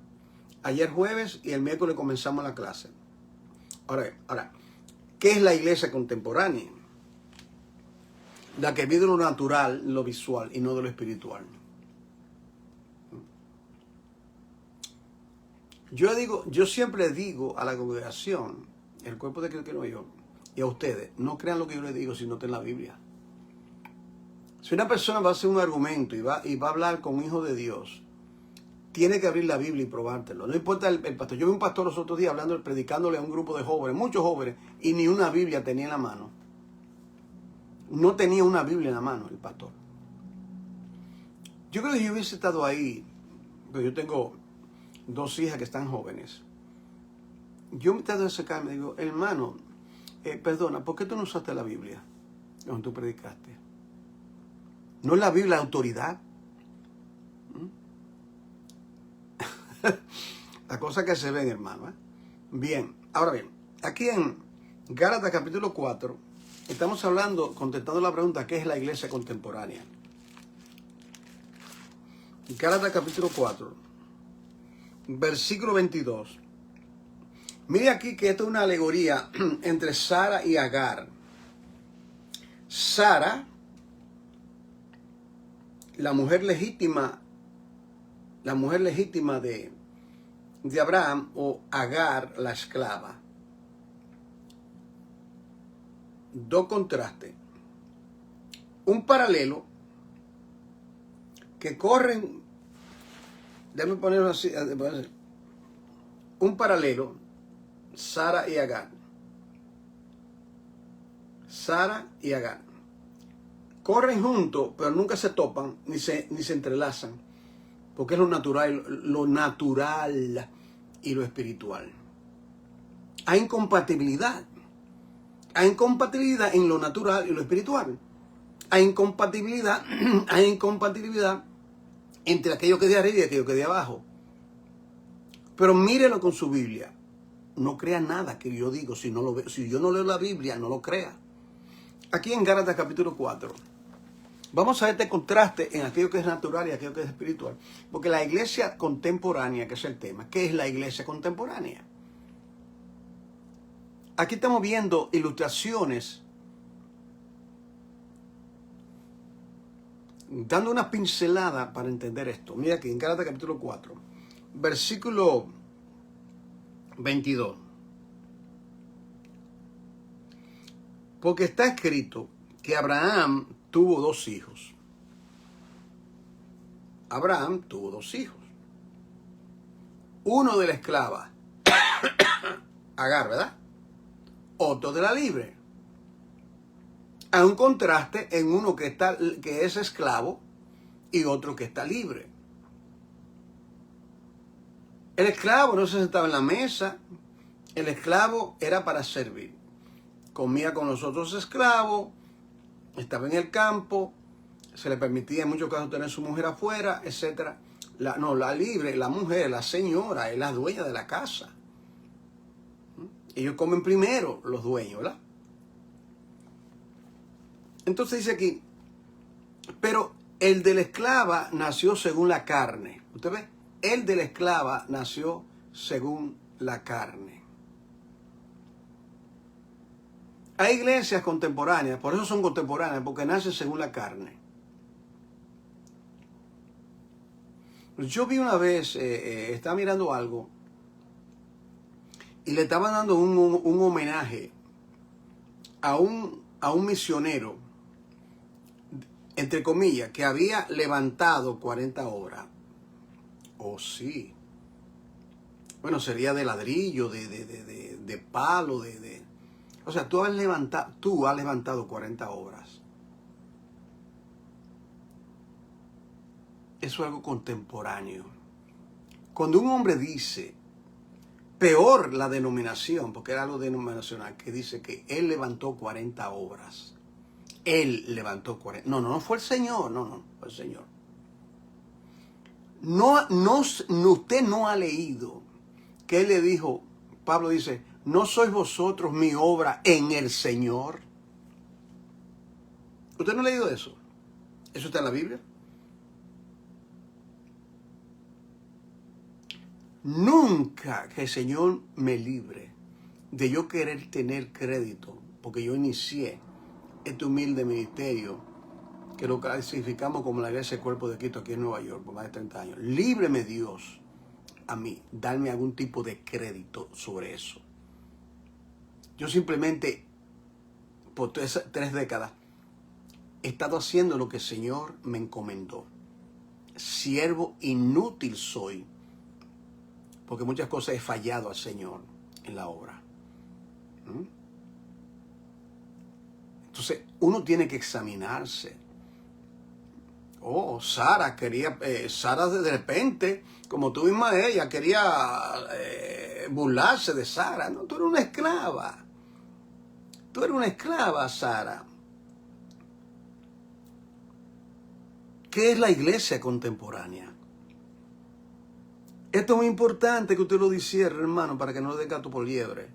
ayer jueves y el miércoles comenzamos la clase. Ahora, ¿qué es la iglesia contemporánea? La que vive lo natural, lo visual y no de lo espiritual. Yo siempre digo a la congregación, el cuerpo de Cristo que no yo, y a ustedes, no crean lo que yo les digo si no está en la Biblia. Si una persona va a hacer un argumento y va a hablar con un hijo de Dios, tiene que abrir la Biblia y probártelo. No importa el pastor. Yo vi un pastor los otros días predicándole a un grupo de jóvenes, muchos jóvenes, y ni una Biblia tenía en la mano. No tenía una Biblia en la mano el pastor. Yo creo que yo hubiese estado ahí, pero yo tengo 2 hijas que están jóvenes. Yo me trato de acercarme y digo, hermano, perdona, ¿por qué tú no usaste la Biblia cuando tú predicaste? ¿No es la Biblia la autoridad? Las cosas que se ven, hermano. Bien, ahora bien, aquí en Gálatas capítulo 4, estamos hablando, contestando la pregunta, ¿qué es la iglesia contemporánea? Gálatas capítulo 4, versículo 22. Mire aquí que esto es una alegoría entre Sara y Agar. Sara, la mujer legítima de Abraham, o Agar, la esclava. Dos contrastes. Un paralelo que corren, déjame ponerlo así, un paralelo, Sara y Agar. Sara y Agar. Corren juntos, pero nunca se topan, ni se entrelazan, porque es lo natural y lo espiritual. Hay incompatibilidad. Hay incompatibilidad en lo natural y lo espiritual. Hay incompatibilidad entre aquello que es de arriba y aquello que es de abajo. Pero mírelo con su Biblia. No crea nada que yo digo. Si yo no leo la Biblia, no lo crea. Aquí en Gálatas capítulo 4, vamos a ver este contraste en aquello que es natural y aquello que es espiritual. Porque la iglesia contemporánea, que es el tema, ¿qué es la iglesia contemporánea? Aquí estamos viendo ilustraciones, dando una pincelada para entender esto. Mira aquí en Gálatas capítulo 4, versículo 22. Porque está escrito que Abraham tuvo 2 hijos. Abraham tuvo 2 hijos. Uno de la esclava, Agar, ¿verdad? Otro de la libre. Hay un contraste en uno que es esclavo y otro que está libre. El esclavo no se sentaba en la mesa. El esclavo era para servir. Comía con los otros esclavos, estaba en el campo, se le permitía en muchos casos tener su mujer afuera, etc. La libre, la mujer, la señora, es la dueña de la casa. Ellos comen primero, los dueños, ¿verdad? Entonces dice aquí, pero el de la esclava nació según la carne. ¿Usted ve? El de la esclava nació según la carne. Hay iglesias contemporáneas, por eso son contemporáneas, porque nacen según la carne. Yo vi una vez, estaba mirando algo y le estaban dando un homenaje a un misionero, entre comillas, que había levantado 40 obras. Oh, sí. Bueno, sería de ladrillo, de palo, O sea, tú has levantado 40 obras. Eso es algo contemporáneo. Cuando un hombre dice, peor la denominación, porque era algo denominacional, que dice que él levantó 40 obras. Él levantó 40. No fue el Señor, no, fue el Señor. Usted no ha leído que él le dijo, Pablo dice, ¿no sois vosotros mi obra en el Señor? ¿Usted no ha leído eso? ¿Eso está en la Biblia? Nunca que el Señor me libre de yo querer tener crédito, porque yo inicié este humilde ministerio que lo clasificamos como la Iglesia del Cuerpo de Cristo aquí en Nueva York por más de 30 años. Líbreme Dios a mí, darme algún tipo de crédito sobre eso. Yo simplemente, por 3 décadas, he estado haciendo lo que el Señor me encomendó. Siervo inútil soy, porque muchas cosas he fallado al Señor en la obra. Entonces, uno tiene que examinarse. Oh, Sara quería, Sara de repente, como tú misma ella, quería burlarse de Sara. No, tú eres una esclava. Tú eres una esclava, Sara. ¿Qué es la iglesia contemporánea? Esto es muy importante que usted lo discierre, hermano, para que no le dé gato por liebre.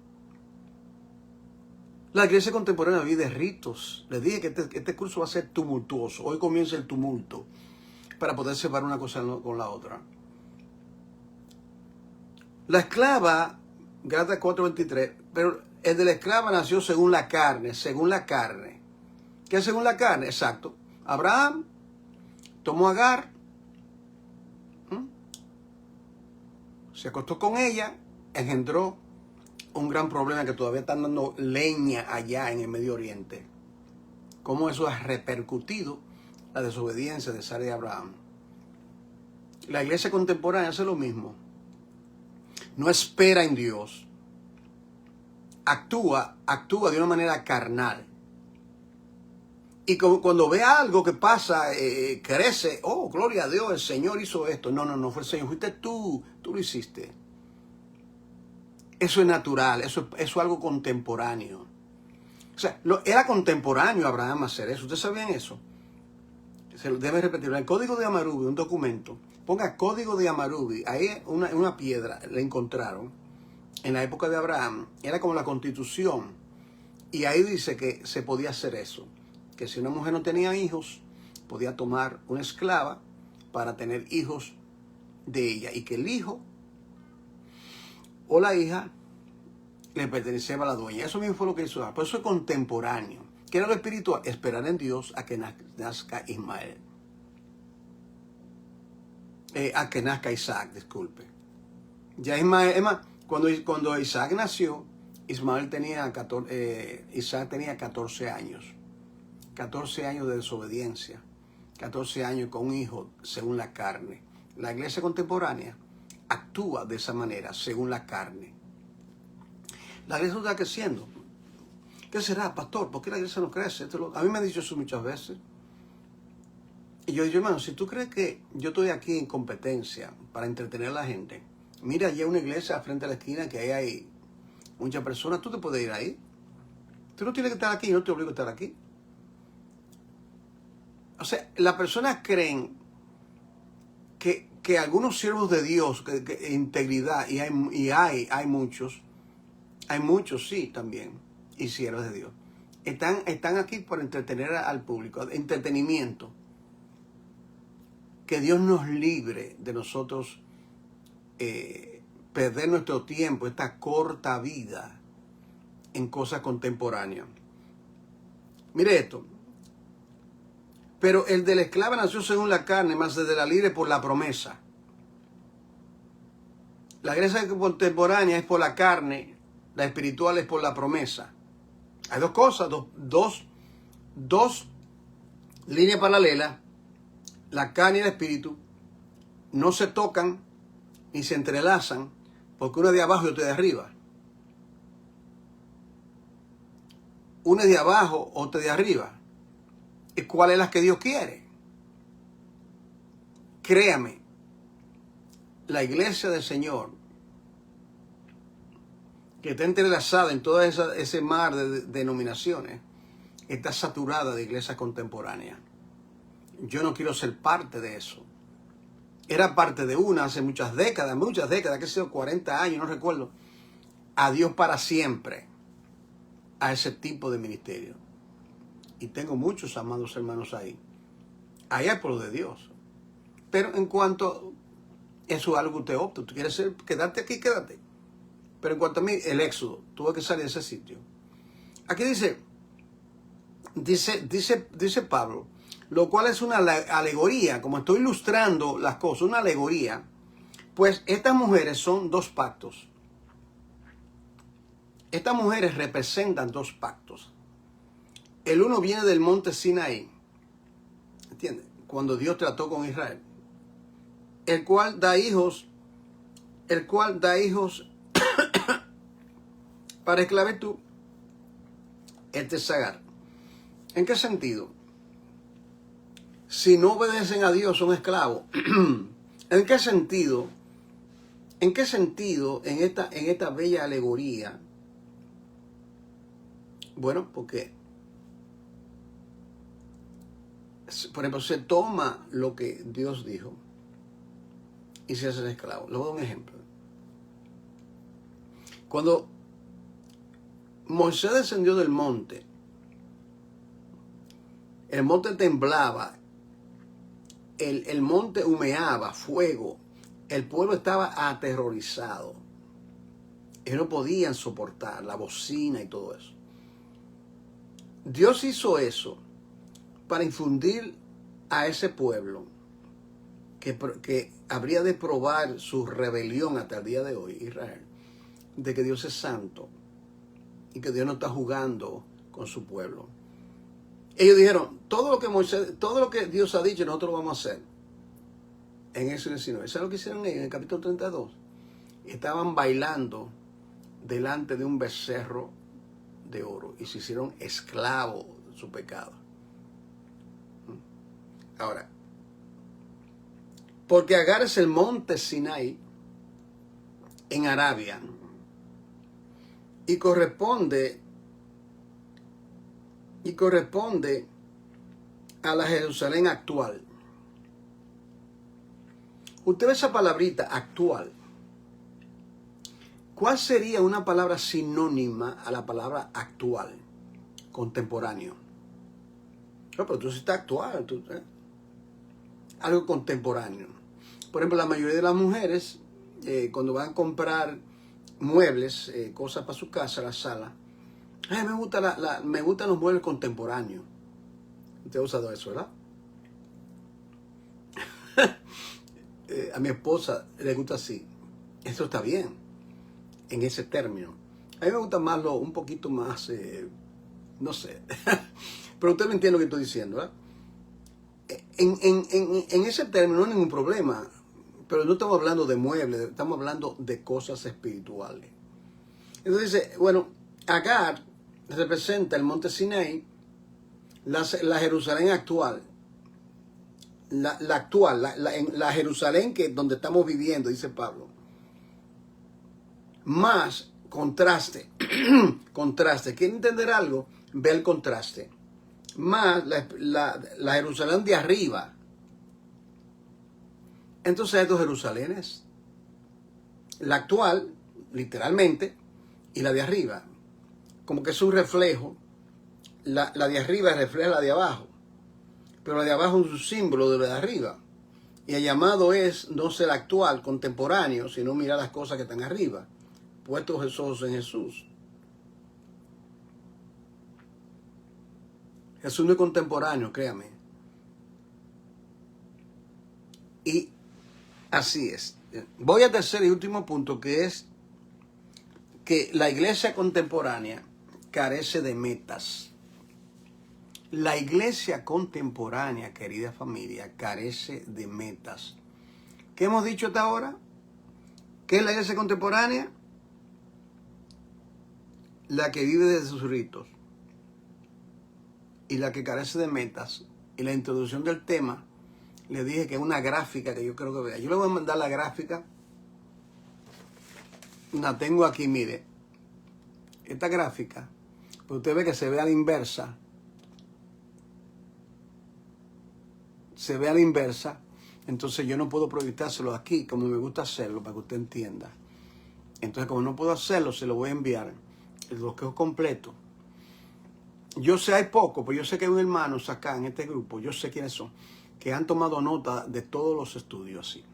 La iglesia contemporánea vive de ritos. Les dije que este curso va a ser tumultuoso. Hoy comienza el tumulto para poder separar una cosa con la otra. La esclava, Gálatas 4:23, pero el de la esclava nació según la carne, según la carne. ¿Qué es según la carne? Exacto. Abraham tomó a Agar, se acostó con ella, engendró un gran problema que todavía están dando leña allá en el Medio Oriente. Cómo eso ha repercutido la desobediencia de Sara y Abraham. La iglesia contemporánea hace lo mismo. No espera en Dios. Actúa de una manera carnal. Y cuando ve algo que pasa, crece. Oh, gloria a Dios, el Señor hizo esto. No fue el Señor, fuiste tú lo hiciste. Eso es natural, eso es algo contemporáneo. O sea, era contemporáneo Abraham hacer eso. ¿Ustedes sabían eso? Se lo debe repetir. En el Código de Hammurabi, un documento, ponga Código de Hammurabi, ahí una piedra la encontraron en la época de Abraham. Era como la Constitución. Y ahí dice que se podía hacer eso. Que si una mujer no tenía hijos, podía tomar una esclava para tener hijos de ella. Y que el hijo o la hija le pertenecía a la dueña. Eso mismo fue lo que hizo. Por eso es contemporáneo. ¿Qué era lo espiritual? Esperar en Dios a que nazca Ismael. A que nazca Isaac, disculpe. Ya Ismael, es más, cuando Isaac nació, Isaac tenía 14 años. 14 años de desobediencia. 14 años con un hijo según la carne. La iglesia contemporánea actúa de esa manera, según la carne. La iglesia está creciendo. ¿Qué será, pastor? ¿Por qué la iglesia no crece? A mí me han dicho eso muchas veces. Y yo digo, hermano, si tú crees que yo estoy aquí en competencia para entretener a la gente, mira, allá hay una iglesia frente a la esquina que ahí hay muchas personas, tú te puedes ir ahí. Tú no tienes que estar aquí, yo no te obligo a estar aquí. O sea, las personas creen que algunos siervos de Dios, que integridad, y hay muchos, sí, también, y siervos de Dios, están aquí por entretener al público, entretenimiento. Que Dios nos libre de nosotros perder nuestro tiempo, esta corta vida, en cosas contemporáneas. Mire esto. Pero el de la esclava nació según la carne, más el de la libre por la promesa. La iglesia contemporánea es por la carne, la espiritual es por la promesa. Hay dos cosas, dos líneas paralelas. La carne y el espíritu no se tocan ni se entrelazan porque uno es de abajo y otro es de arriba. Uno es de abajo, otro es de arriba. ¿Y cuál es la que Dios quiere? Créame, la iglesia del Señor, que está entrelazada en todo ese mar de denominaciones, está saturada de iglesias contemporáneas. Yo no quiero ser parte de eso. Era parte de una hace muchas décadas, que sé yo, 40 años, no recuerdo. Adiós para siempre a ese tipo de ministerio. Y tengo muchos amados hermanos ahí. Ahí hay pueblo de Dios. Pero en cuanto eso es algo que usted opta, tú quieres quedarte aquí, quédate. Pero en cuanto a mí, el éxodo, tuve que salir de ese sitio. Aquí dice Pablo, lo cual es una alegoría, como estoy ilustrando las cosas, una alegoría, pues estas mujeres son dos pactos. Estas mujeres representan dos pactos. El uno viene del monte Sinaí, ¿entiendes? Cuando Dios trató con Israel, el cual da hijos para esclavitud. Este es Agar. ¿En qué sentido? Si no obedecen a Dios son esclavos. ¿En qué sentido? ¿En qué sentido en esta bella alegoría? Bueno, porque, por ejemplo, se toma lo que Dios dijo y se hace esclavo. Le voy a dar un ejemplo. Cuando Moisés descendió del monte, el monte temblaba, el monte humeaba, fuego, el pueblo estaba aterrorizado. Ellos no podían soportar la bocina y todo eso. Dios hizo eso para infundir a ese pueblo que habría de probar su rebelión hasta el día de hoy, Israel, de que Dios es santo y que Dios no está jugando con su pueblo. Ellos dijeron, todo lo que Dios ha dicho, nosotros lo vamos a hacer. En eso 19. ¿Sabes lo que hicieron ellos en el capítulo 32? Estaban bailando delante de un becerro de oro y se hicieron esclavos de su pecado. Ahora, porque Agar es el monte Sinaí en Arabia y corresponde a la Jerusalén actual. Usted ve esa palabrita actual. ¿Cuál sería una palabra sinónima a la palabra actual? Contemporáneo. No, pero tú sí estás actual. Algo contemporáneo. Por ejemplo, la mayoría de las mujeres, cuando van a comprar muebles, cosas para su casa, la sala, me gustan los muebles contemporáneos. Usted ha usado eso, ¿verdad? A mi esposa le gusta así. Eso está bien, en ese término. A mí me gusta más un poquito más, no sé. Pero usted me entiende lo que estoy diciendo, ¿verdad? En ese término no hay ningún problema. Pero no estamos hablando de muebles, estamos hablando de cosas espirituales. Entonces dice, bueno, Agar representa el monte Sinaí, la Jerusalén actual. La Jerusalén donde estamos viviendo, dice Pablo. Más contraste. Contraste. ¿Quiere entender algo? Ve el contraste. Más la Jerusalén de arriba. Entonces hay dos Jerusalenes. La actual, literalmente, y la de arriba. Como que es un reflejo. La de arriba refleja la de abajo. Pero la de abajo es un símbolo de la de arriba. Y el llamado es no ser actual, contemporáneo, sino mirar las cosas que están arriba. Puestos los ojos en Jesús. Jesús no es contemporáneo, créame. Y así es. Voy al tercer y último punto, que es que la iglesia contemporánea carece de metas. La iglesia contemporánea, querida familia, carece de metas. ¿Qué hemos dicho hasta ahora? ¿Qué es la iglesia contemporánea? La que vive de sus ritos y la que carece de metas. Y la introducción del tema, le dije que es una gráfica que yo creo que vea. Yo le voy a mandar la gráfica. La tengo aquí, mire. Esta gráfica, pues usted ve que se ve a la inversa. Se ve a la inversa. Entonces yo no puedo proyectárselo aquí como me gusta hacerlo para que usted entienda. Entonces como no puedo hacerlo, se lo voy a enviar. El bloqueo completo. Yo sé, hay poco, pues yo sé que hay hermanos acá en este grupo, yo sé quiénes son, que han tomado nota de todos los estudios así.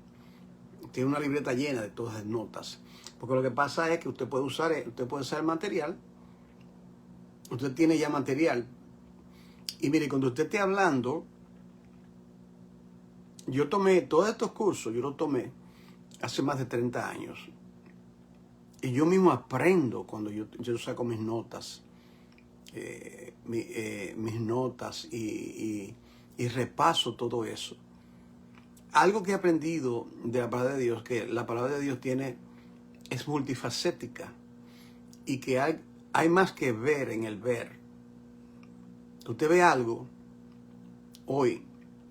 Tiene una libreta llena de todas las notas. Porque lo que pasa es que usted puede usar el material. Usted tiene ya material. Y mire, cuando usted esté hablando, yo tomé todos estos cursos, yo los tomé hace más de 30 años. Y yo mismo aprendo cuando yo saco mis notas. Mis notas y repaso todo eso. Algo que he aprendido de la palabra de Dios, que la palabra de Dios es multifacética y que hay más que ver en el ver. Usted ve algo hoy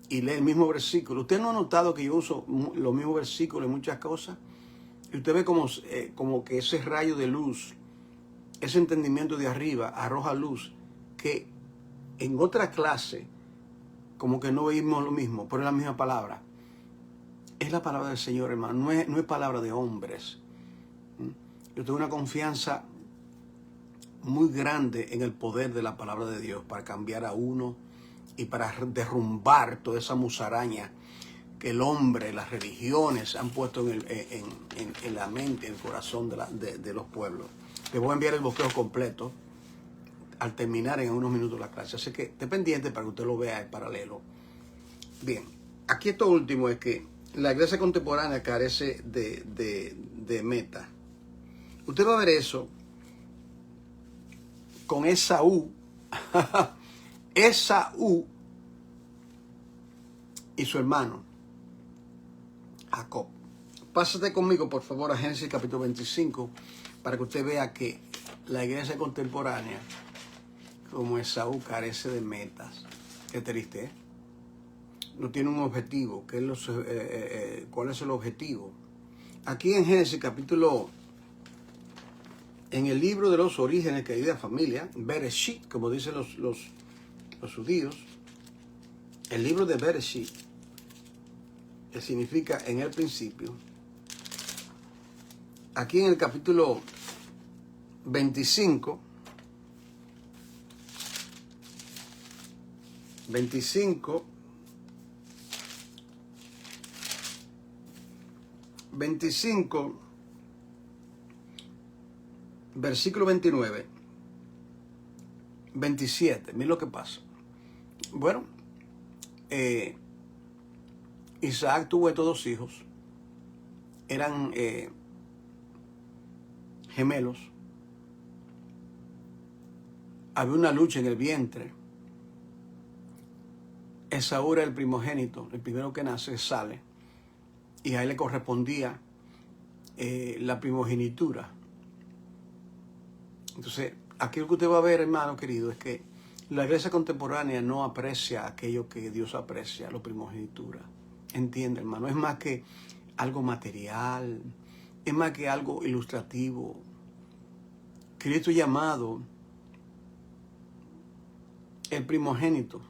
y lee el mismo versículo. ¿Usted no ha notado que yo uso los mismos versículos en muchas cosas? Y usted ve como que ese rayo de luz, ese entendimiento de arriba arroja luz que en otra clase como que no veíamos lo mismo, pero es la misma palabra. Es la palabra del Señor, hermano, no es palabra de hombres. Yo tengo una confianza muy grande en el poder de la palabra de Dios para cambiar a uno y para derrumbar toda esa musaraña que el hombre, las religiones han puesto en la mente, en el corazón de los pueblos. Le voy a enviar el bosquejo completo al terminar en unos minutos la clase. Así que esté pendiente para que usted lo vea en paralelo. Bien, aquí esto último es que la iglesia contemporánea carece de meta. Usted va a ver eso con Esaú. Esaú y su hermano Jacob. Pásate conmigo, por favor, a Génesis capítulo 25 para que usted vea que la iglesia contemporánea, como Esaú, carece de metas. Qué triste, ¿eh? No tiene un objetivo. ¿Cuál es el objetivo? Aquí en Génesis capítulo, en el libro de los orígenes, querida familia, Bereshit, como dicen los judíos, el libro de Bereshit, que significa en el principio, aquí en el capítulo 25, versículo 29, 27, miren lo que pasa. Bueno, Isaac tuvo estos dos hijos, eran gemelos, había una lucha en el vientre. Esaú era el primogénito, el primero que nace, sale, y a él le correspondía la primogenitura. Entonces, aquí lo que usted va a ver, hermano querido, es que la iglesia contemporánea no aprecia aquello que Dios aprecia, la primogenitura. Entiende, hermano, es más que algo material, es más que algo ilustrativo. Cristo llamado el primogénito.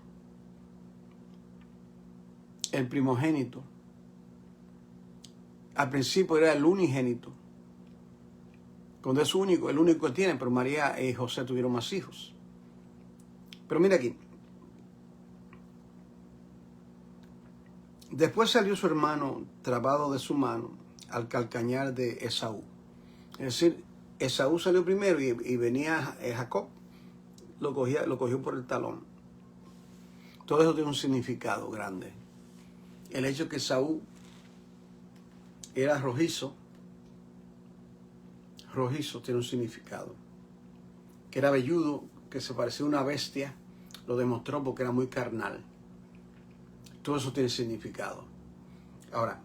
El primogénito. Al principio era el unigénito. Cuando es único, el único que tiene, pero María y José tuvieron más hijos. Pero mira aquí. Después salió su hermano trabado de su mano al calcañar de Esaú. Es decir, Esaú salió primero y venía Jacob, lo cogió por el talón. Todo eso tiene un significado grande. El hecho que Esaú era rojizo. Rojizo tiene un significado. Que era velludo, que se parecía a una bestia, lo demostró porque era muy carnal. Todo eso tiene significado. Ahora,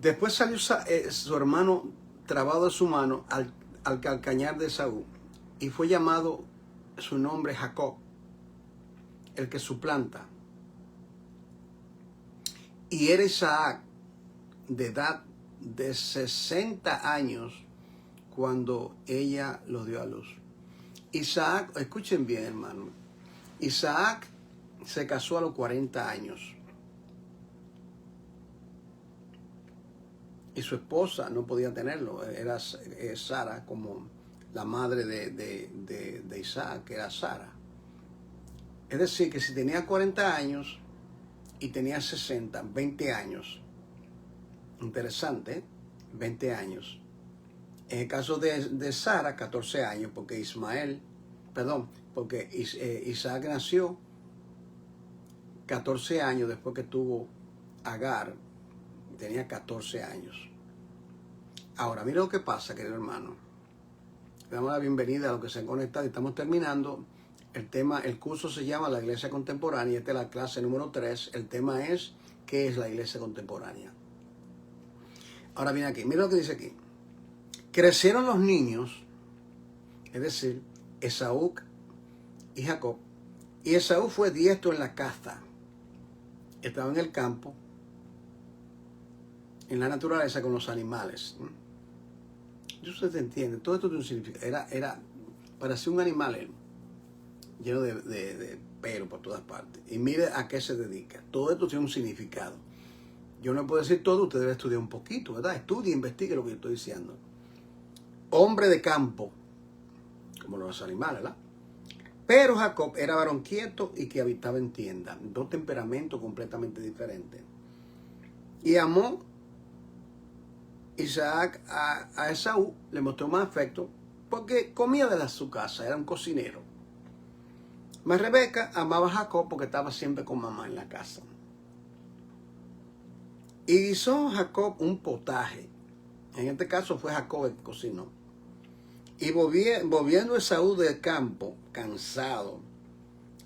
después salió su hermano trabado de su mano al calcañar de Esaú, y fue llamado su nombre Jacob, el que suplanta. Y era Isaac de edad de 60 años cuando ella lo dio a luz. Isaac, escuchen bien, hermano, Isaac se casó a los 40 años. Y su esposa no podía tenerlo, era Sara, como la madre de Isaac, que era Sara. Es decir, que si tenía 40 años y tenía 60, 20 años. Interesante, ¿eh? 20 años. En el caso de Sara, 14 años, porque Isaac nació 14 años después que tuvo Agar, tenía 14 años. Ahora, mira lo que pasa, querido hermano. Le damos la bienvenida a los que se han conectado y estamos terminando. El curso se llama La Iglesia Contemporánea, esta es la clase número 3. El tema es, ¿qué es la Iglesia Contemporánea? Ahora viene aquí, mira lo que dice aquí. Crecieron los niños, es decir, Esaú y Jacob, y Esaú fue diestro en la caza. Estaba en el campo, en la naturaleza con los animales. Usted entiende, todo esto tiene un significado. Parecía un animal él, lleno de pelo por todas partes. Y mire a qué se dedica. Todo esto tiene un significado. Yo no puedo decir todo, usted debe estudiar un poquito, ¿verdad? Estudie, investigue lo que yo estoy diciendo. Hombre de campo, como los animales, ¿verdad? Pero Jacob era varón quieto y que habitaba en tienda. Dos temperamentos completamente diferentes. Y amó Isaac a Esaú, le mostró más afecto, porque comía de su casa, era un cocinero. Mas Rebeca amaba a Jacob porque estaba siempre con mamá en la casa. Y hizo Jacob un potaje. En este caso fue Jacob el que cocinó. Y volviendo Esaú del campo, cansado,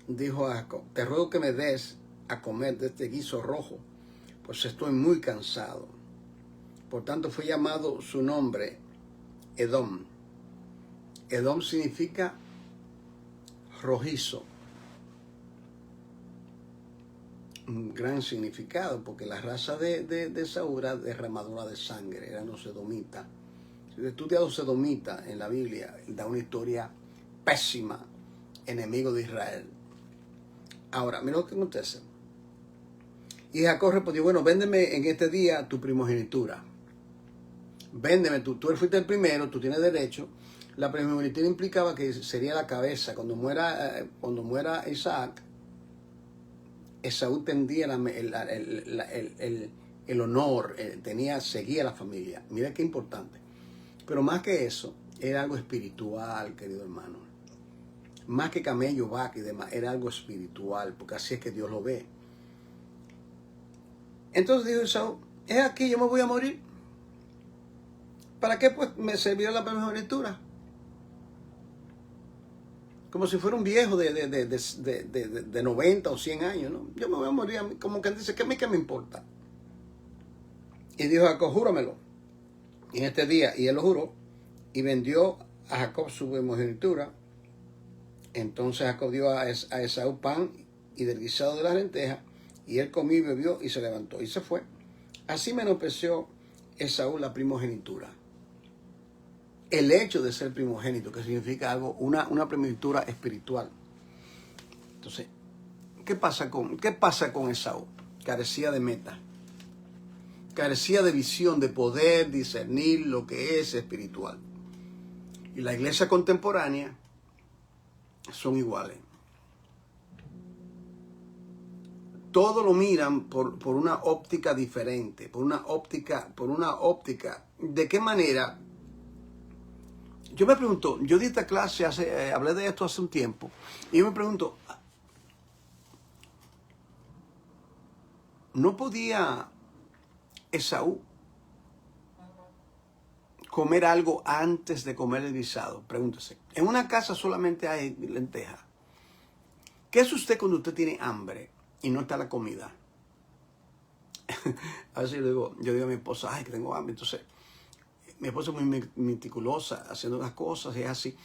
dijo a Jacob, te ruego que me des a comer de este guiso rojo, pues estoy muy cansado. Por tanto fue llamado su nombre Edom. Edom significa rojizo. Un gran significado, porque la raza de Saúl era derramadora de sangre, eran los edomitas. Si usted estudia a los edomitas en la Biblia, da una historia pésima, enemigo de Israel. Ahora, mira lo que acontece. Y Jacob respondió, bueno, véndeme en este día tu primogenitura. Véndeme, tú fuiste el primero, tú tienes derecho. La primogenitura implicaba que sería la cabeza. Cuando muera Isaac, Esaú tendría el honor, seguía a la familia. Mira qué importante. Pero más que eso, era algo espiritual, querido hermano. Más que camello, vaca y demás, era algo espiritual, porque así es que Dios lo ve. Entonces dijo Esaú, es aquí, yo me voy a morir. ¿Para qué pues me servirá la primogenitura? Como si fuera un viejo de 90 o 100 años, ¿no? Yo me voy a morir, como que dice, ¿qué me importa? Y dijo Jacob, júramelo en este día. Y él lo juró y vendió a Jacob su primogenitura. Entonces Jacob dio a Esaú pan y del guisado de las lentejas, y él comió y bebió y se levantó y se fue. Así menospreció Esaú la primogenitura. El hecho de ser primogénito, que significa algo, una primogenitura espiritual. Entonces, ¿qué pasa con Esaú? Carecía de meta. Carecía de visión, de poder discernir lo que es espiritual. Y la iglesia contemporánea son iguales. Todo lo miran por una óptica diferente, por una óptica. ¿De qué manera? Yo me pregunto, yo di esta clase, hablé de esto hace un tiempo, y yo me pregunto, ¿no podía Esaú comer algo antes de comer el guisado? Pregúntese. En una casa solamente hay lentejas. ¿Qué es usted cuando usted tiene hambre y no está la comida? A veces yo digo a mi esposa, ay, que tengo hambre. Entonces, mi esposa es muy meticulosa haciendo las cosas y es así.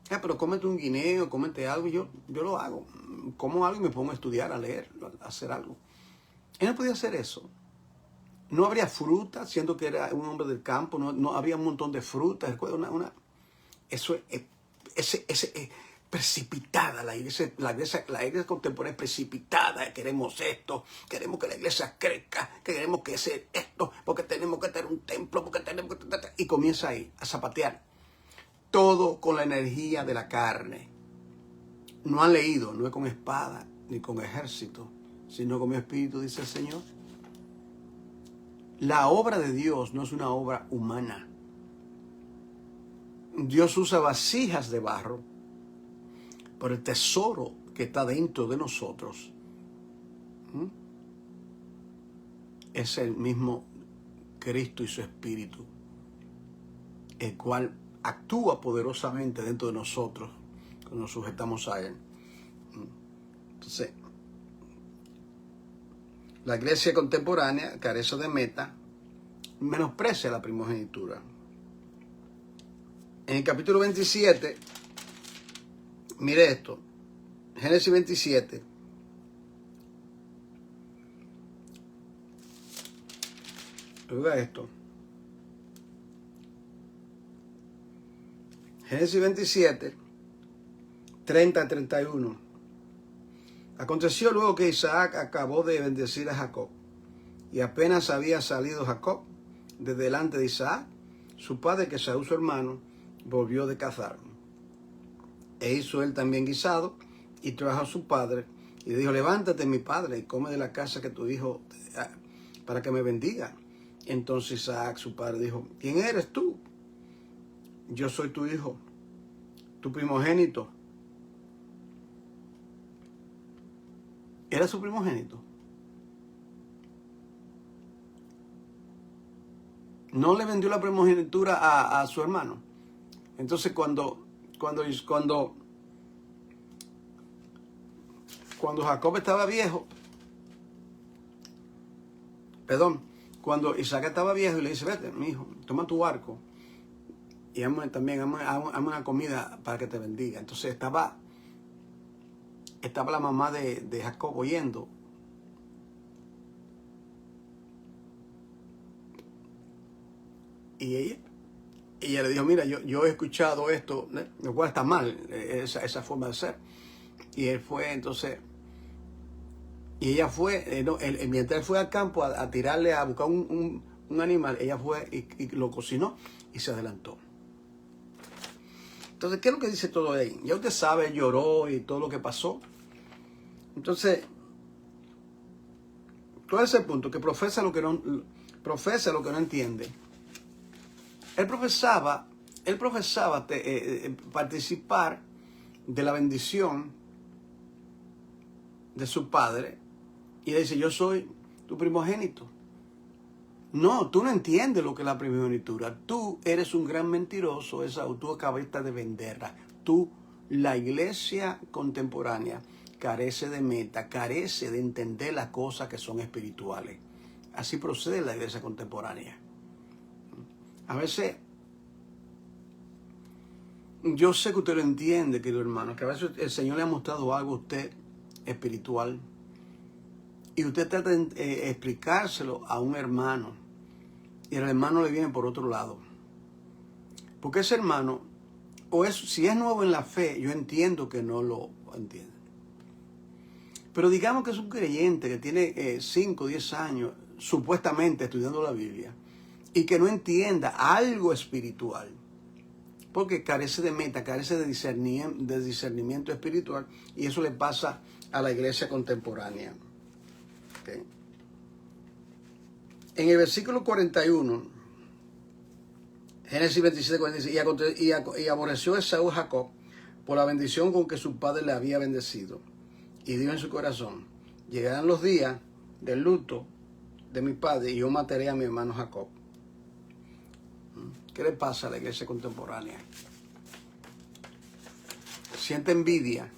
Pero cómete un guineo, cómete algo. Yo lo hago. Como algo y me pongo a estudiar, a leer, a hacer algo. Él no podía hacer eso. No habría fruta, siendo que era un hombre del campo. No había un montón de frutas. Eso es precipitada. La iglesia contemporánea es precipitada. Queremos esto, queremos que la iglesia crezca, queremos que sea esto, porque tenemos que tener un templo, porque tenemos que... Y comienza ahí a zapatear. Todo con la energía de la carne. No han leído, no es con espada ni con ejército, sino con mi espíritu, dice el Señor. La obra de Dios no es una obra humana. Dios usa vasijas de barro, pero el tesoro que está dentro de nosotros es el mismo Cristo y su Espíritu, el cual actúa poderosamente dentro de nosotros cuando nos sujetamos a Él. Entonces, la iglesia contemporánea carece de meta, menosprecia la primogenitura. En el capítulo 27, mire esto, Génesis 27, oiga esto, Génesis 27, 30 a 31. Aconteció luego que Isaac acabó de bendecir a Jacob, y apenas había salido Jacob de delante de Isaac, su padre, que Esaú su hermano, volvió de cazar. E hizo él también guisado, y trajo a su padre, y le dijo, levántate, mi padre, y come de la casa que tu hijo, para que me bendiga. Entonces Isaac, su padre, dijo, ¿quién eres tú? Yo soy tu hijo, tu primogénito. Era su primogénito. No le vendió la primogenitura a su hermano. Entonces cuando Jacob estaba viejo, cuando Isaac estaba viejo y le dice, vete, mi hijo, toma tu arco y hazme una comida para que te bendiga. Entonces estaba la mamá de Jacob oyendo. Y ella le dijo, mira, yo he escuchado esto, lo cual está mal, esa forma de ser. Y él fue, entonces, y ella fue, mientras él fue al campo a tirarle, a buscar un animal, ella fue y lo cocinó y se adelantó. Entonces, ¿qué es lo que dice todo ahí? Ya usted sabe, lloró y todo lo que pasó. Entonces, todo ese punto que profesa lo que no entiende. Él profesaba participar de la bendición de su padre. Y él dice, yo soy tu primogénito. No, tú no entiendes lo que es la primogenitura. Tú eres un gran mentiroso, Esaú. Tú acabaste de venderla. La iglesia contemporánea, carece de meta, carece de entender las cosas que son espirituales. Así procede la iglesia contemporánea. A veces, yo sé que usted lo entiende, querido hermano, que a veces el Señor le ha mostrado algo a usted espiritual y usted trata de explicárselo a un hermano y el hermano le viene por otro lado. Porque ese hermano, si es nuevo en la fe, yo entiendo que no lo entiende. Pero digamos que es un creyente que tiene 5 o 10 años supuestamente estudiando la Biblia y que no entienda algo espiritual, porque carece de meta, carece de discernimiento espiritual, y eso le pasa a la iglesia contemporánea. ¿Okay? En el versículo 41, Génesis 27, 46, y aborreció Esaú a Jacob por la bendición con que su padre le había bendecido, y dijo en su corazón, llegarán los días del luto de mi padre y yo mataré a mi hermano Jacob. ¿Qué le pasa a la iglesia contemporánea? Siente envidia,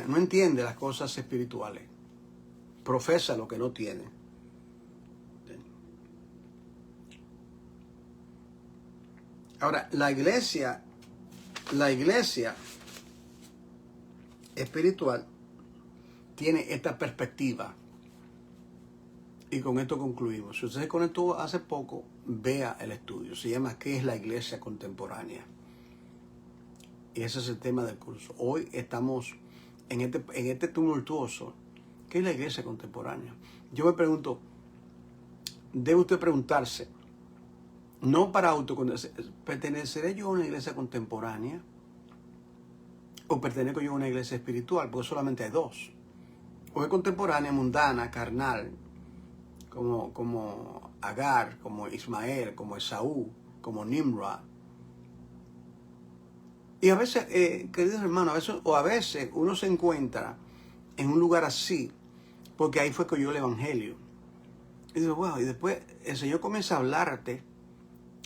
no entiende las cosas espirituales, profesa lo que no tiene. Ahora, la iglesia espiritual tiene esta perspectiva. Y con esto concluimos. Si usted se conectó hace poco, vea el estudio. Se llama ¿Qué es la iglesia contemporánea? Y ese es el tema del curso. Hoy estamos en este tumultuoso. ¿Qué es la iglesia contemporánea? Yo me pregunto, debe usted preguntarse, no para autoconocer, ¿perteneceré yo a una iglesia contemporánea? ¿O pertenezco yo a una iglesia espiritual? Porque solamente hay dos. O es contemporánea, mundana, carnal, como Agar, como Ismael, como Esaú, como Nimrod. Y a veces, queridos hermanos, a veces uno se encuentra en un lugar así, porque ahí fue que oyó el Evangelio. Y digo, wow, y después el Señor comienza a hablarte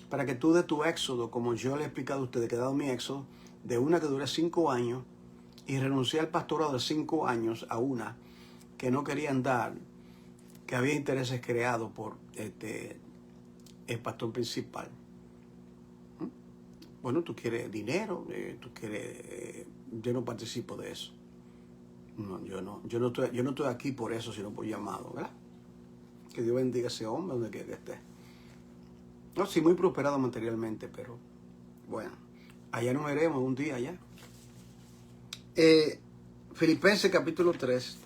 para que tú de tu éxodo, como yo le he explicado a ustedes, que he dado mi éxodo, de una que dura 5 años, y renuncié al pastorado de 5 años a una que no quería andar, que había intereses creados por el pastor principal. Bueno, tú quieres dinero, yo no participo de eso. No, yo no estoy aquí por eso, sino por llamado, ¿verdad? Que Dios bendiga a ese hombre donde quiera que esté. No, sí, muy prosperado materialmente, pero bueno, allá nos veremos un día allá. Filipenses capítulo 3.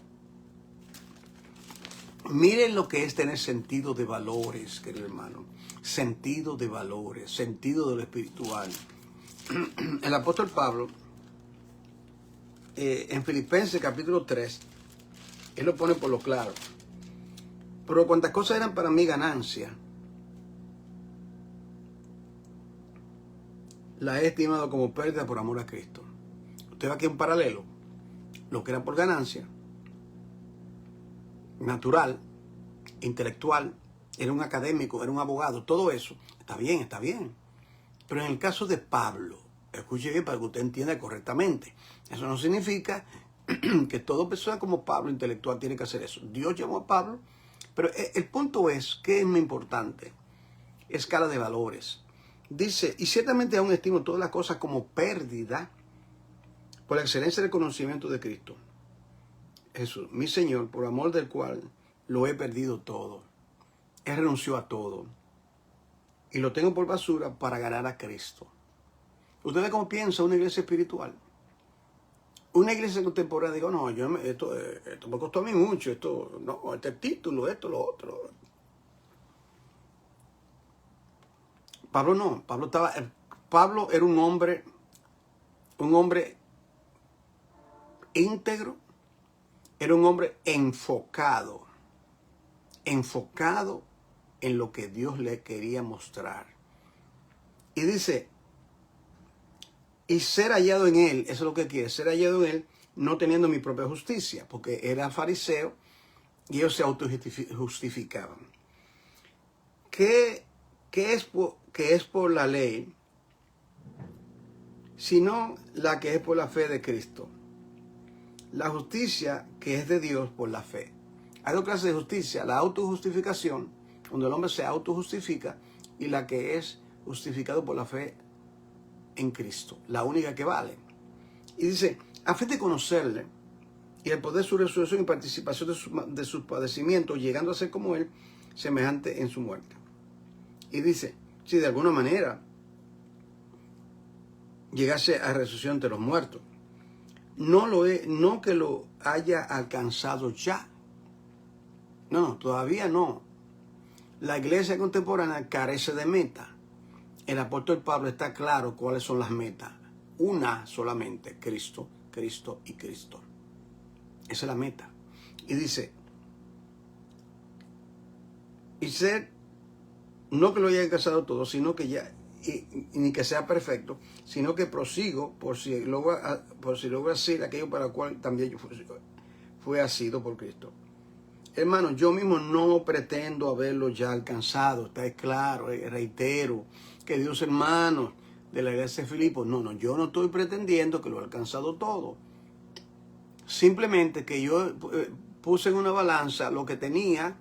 Miren lo que es tener sentido de valores, querido hermano. Sentido de valores, sentido de lo espiritual. El apóstol Pablo, en Filipenses capítulo 3, él lo pone por lo claro. Pero cuantas cosas eran para mí ganancia, las he estimado como pérdida por amor a Cristo. Usted va aquí en paralelo. Lo que era por ganancia, natural, intelectual, era un académico, era un abogado, todo eso, está bien. Pero en el caso de Pablo, escuche bien para que usted entienda correctamente, eso no significa que toda persona como Pablo, intelectual, tiene que hacer eso. Dios llamó a Pablo, pero el punto es, ¿qué es muy importante? Escala de valores. Dice, y ciertamente aún estimo todas las cosas como pérdida por la excelencia del conocimiento de Cristo Jesús, mi Señor, por amor del cual lo he perdido todo. Él renunció a todo. Y lo tengo por basura para ganar a Cristo. ¿Ustedes cómo piensa una iglesia espiritual? Una iglesia contemporánea, digo, no, esto me costó a mí mucho, este título, esto, lo otro. Pablo no, Pablo era un hombre íntegro, era un hombre enfocado en lo que Dios le quería mostrar. Y dice, y ser hallado en él, eso es lo que quiere, ser hallado en él, no teniendo mi propia justicia, porque era fariseo y ellos se autojustificaban. ¿Qué es por la ley, sino la que es por la fe de Cristo? La justicia que es de Dios por la fe. Hay dos clases de justicia, la autojustificación, donde el hombre se autojustifica, y la que es justificado por la fe en Cristo, la única que vale. Y dice, a fin de conocerle y el poder de su resurrección y participación de sus padecimientos, llegando a ser como él, semejante en su muerte. Y dice, si de alguna manera llegase a resurrección de los muertos, no que lo haya alcanzado ya. No, todavía no. La iglesia contemporánea carece de meta. El apóstol Pablo está claro cuáles son las metas. Una solamente, Cristo, Cristo y Cristo. Esa es la meta. Y dice, y ser, no que lo haya alcanzado todo, sino que ya, y ni que sea perfecto, sino que prosigo por si logro hacer aquello para lo cual también yo fue asido por Cristo. Hermano, yo mismo no pretendo haberlo ya alcanzado, está claro, reitero, que Dios, hermanos, de la iglesia de Filipos, no, yo no estoy pretendiendo que lo he alcanzado todo. Simplemente que yo puse en una balanza lo que tenía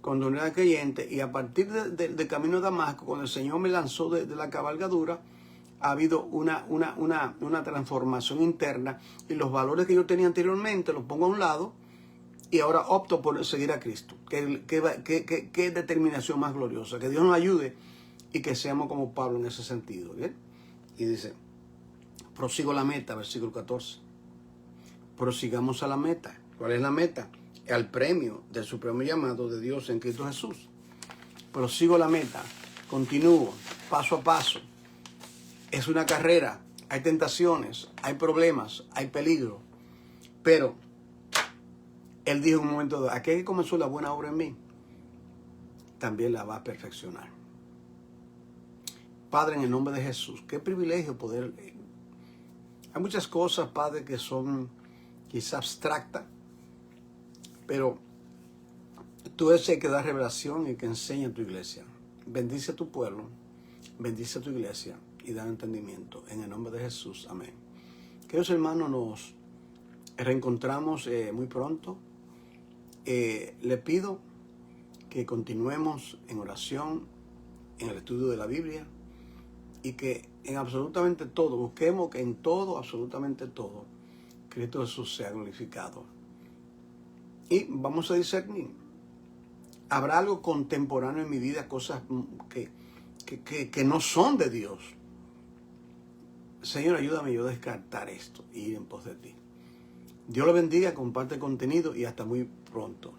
cuando no era creyente, y a partir del camino de Damasco, cuando el Señor me lanzó de la cabalgadura, ha habido una transformación interna, y los valores que yo tenía anteriormente los pongo a un lado, y ahora opto por seguir a Cristo. Qué determinación más gloriosa. Que Dios nos ayude y que seamos como Pablo en ese sentido. ¿Bien? Y dice, prosigo la meta, versículo 14. Prosigamos a la meta. ¿Cuál es la meta? Al premio del supremo llamado de Dios en Cristo Jesús. Prosigo la meta, continúo, paso a paso. Es una carrera, hay tentaciones, hay problemas, hay peligro. Pero Él dijo en un momento dado, aquel que comenzó la buena obra en mí, también la va a perfeccionar. Padre, en el nombre de Jesús, qué privilegio poder... Hay muchas cosas, Padre, que son quizás abstractas, pero tú eres el que da revelación y que enseña a tu iglesia. Bendice a tu pueblo, bendice a tu iglesia y da entendimiento. En el nombre de Jesús, amén. Queridos hermanos, nos reencontramos muy pronto. Le pido que continuemos en oración, en el estudio de la Biblia, y que en absolutamente todo, busquemos que en todo, absolutamente todo, Cristo Jesús sea glorificado. Y vamos a discernir. Habrá algo contemporáneo en mi vida, cosas que no son de Dios. Señor, ayúdame yo a descartar esto y ir en pos de ti. Dios lo bendiga, comparte contenido y hasta muy pronto.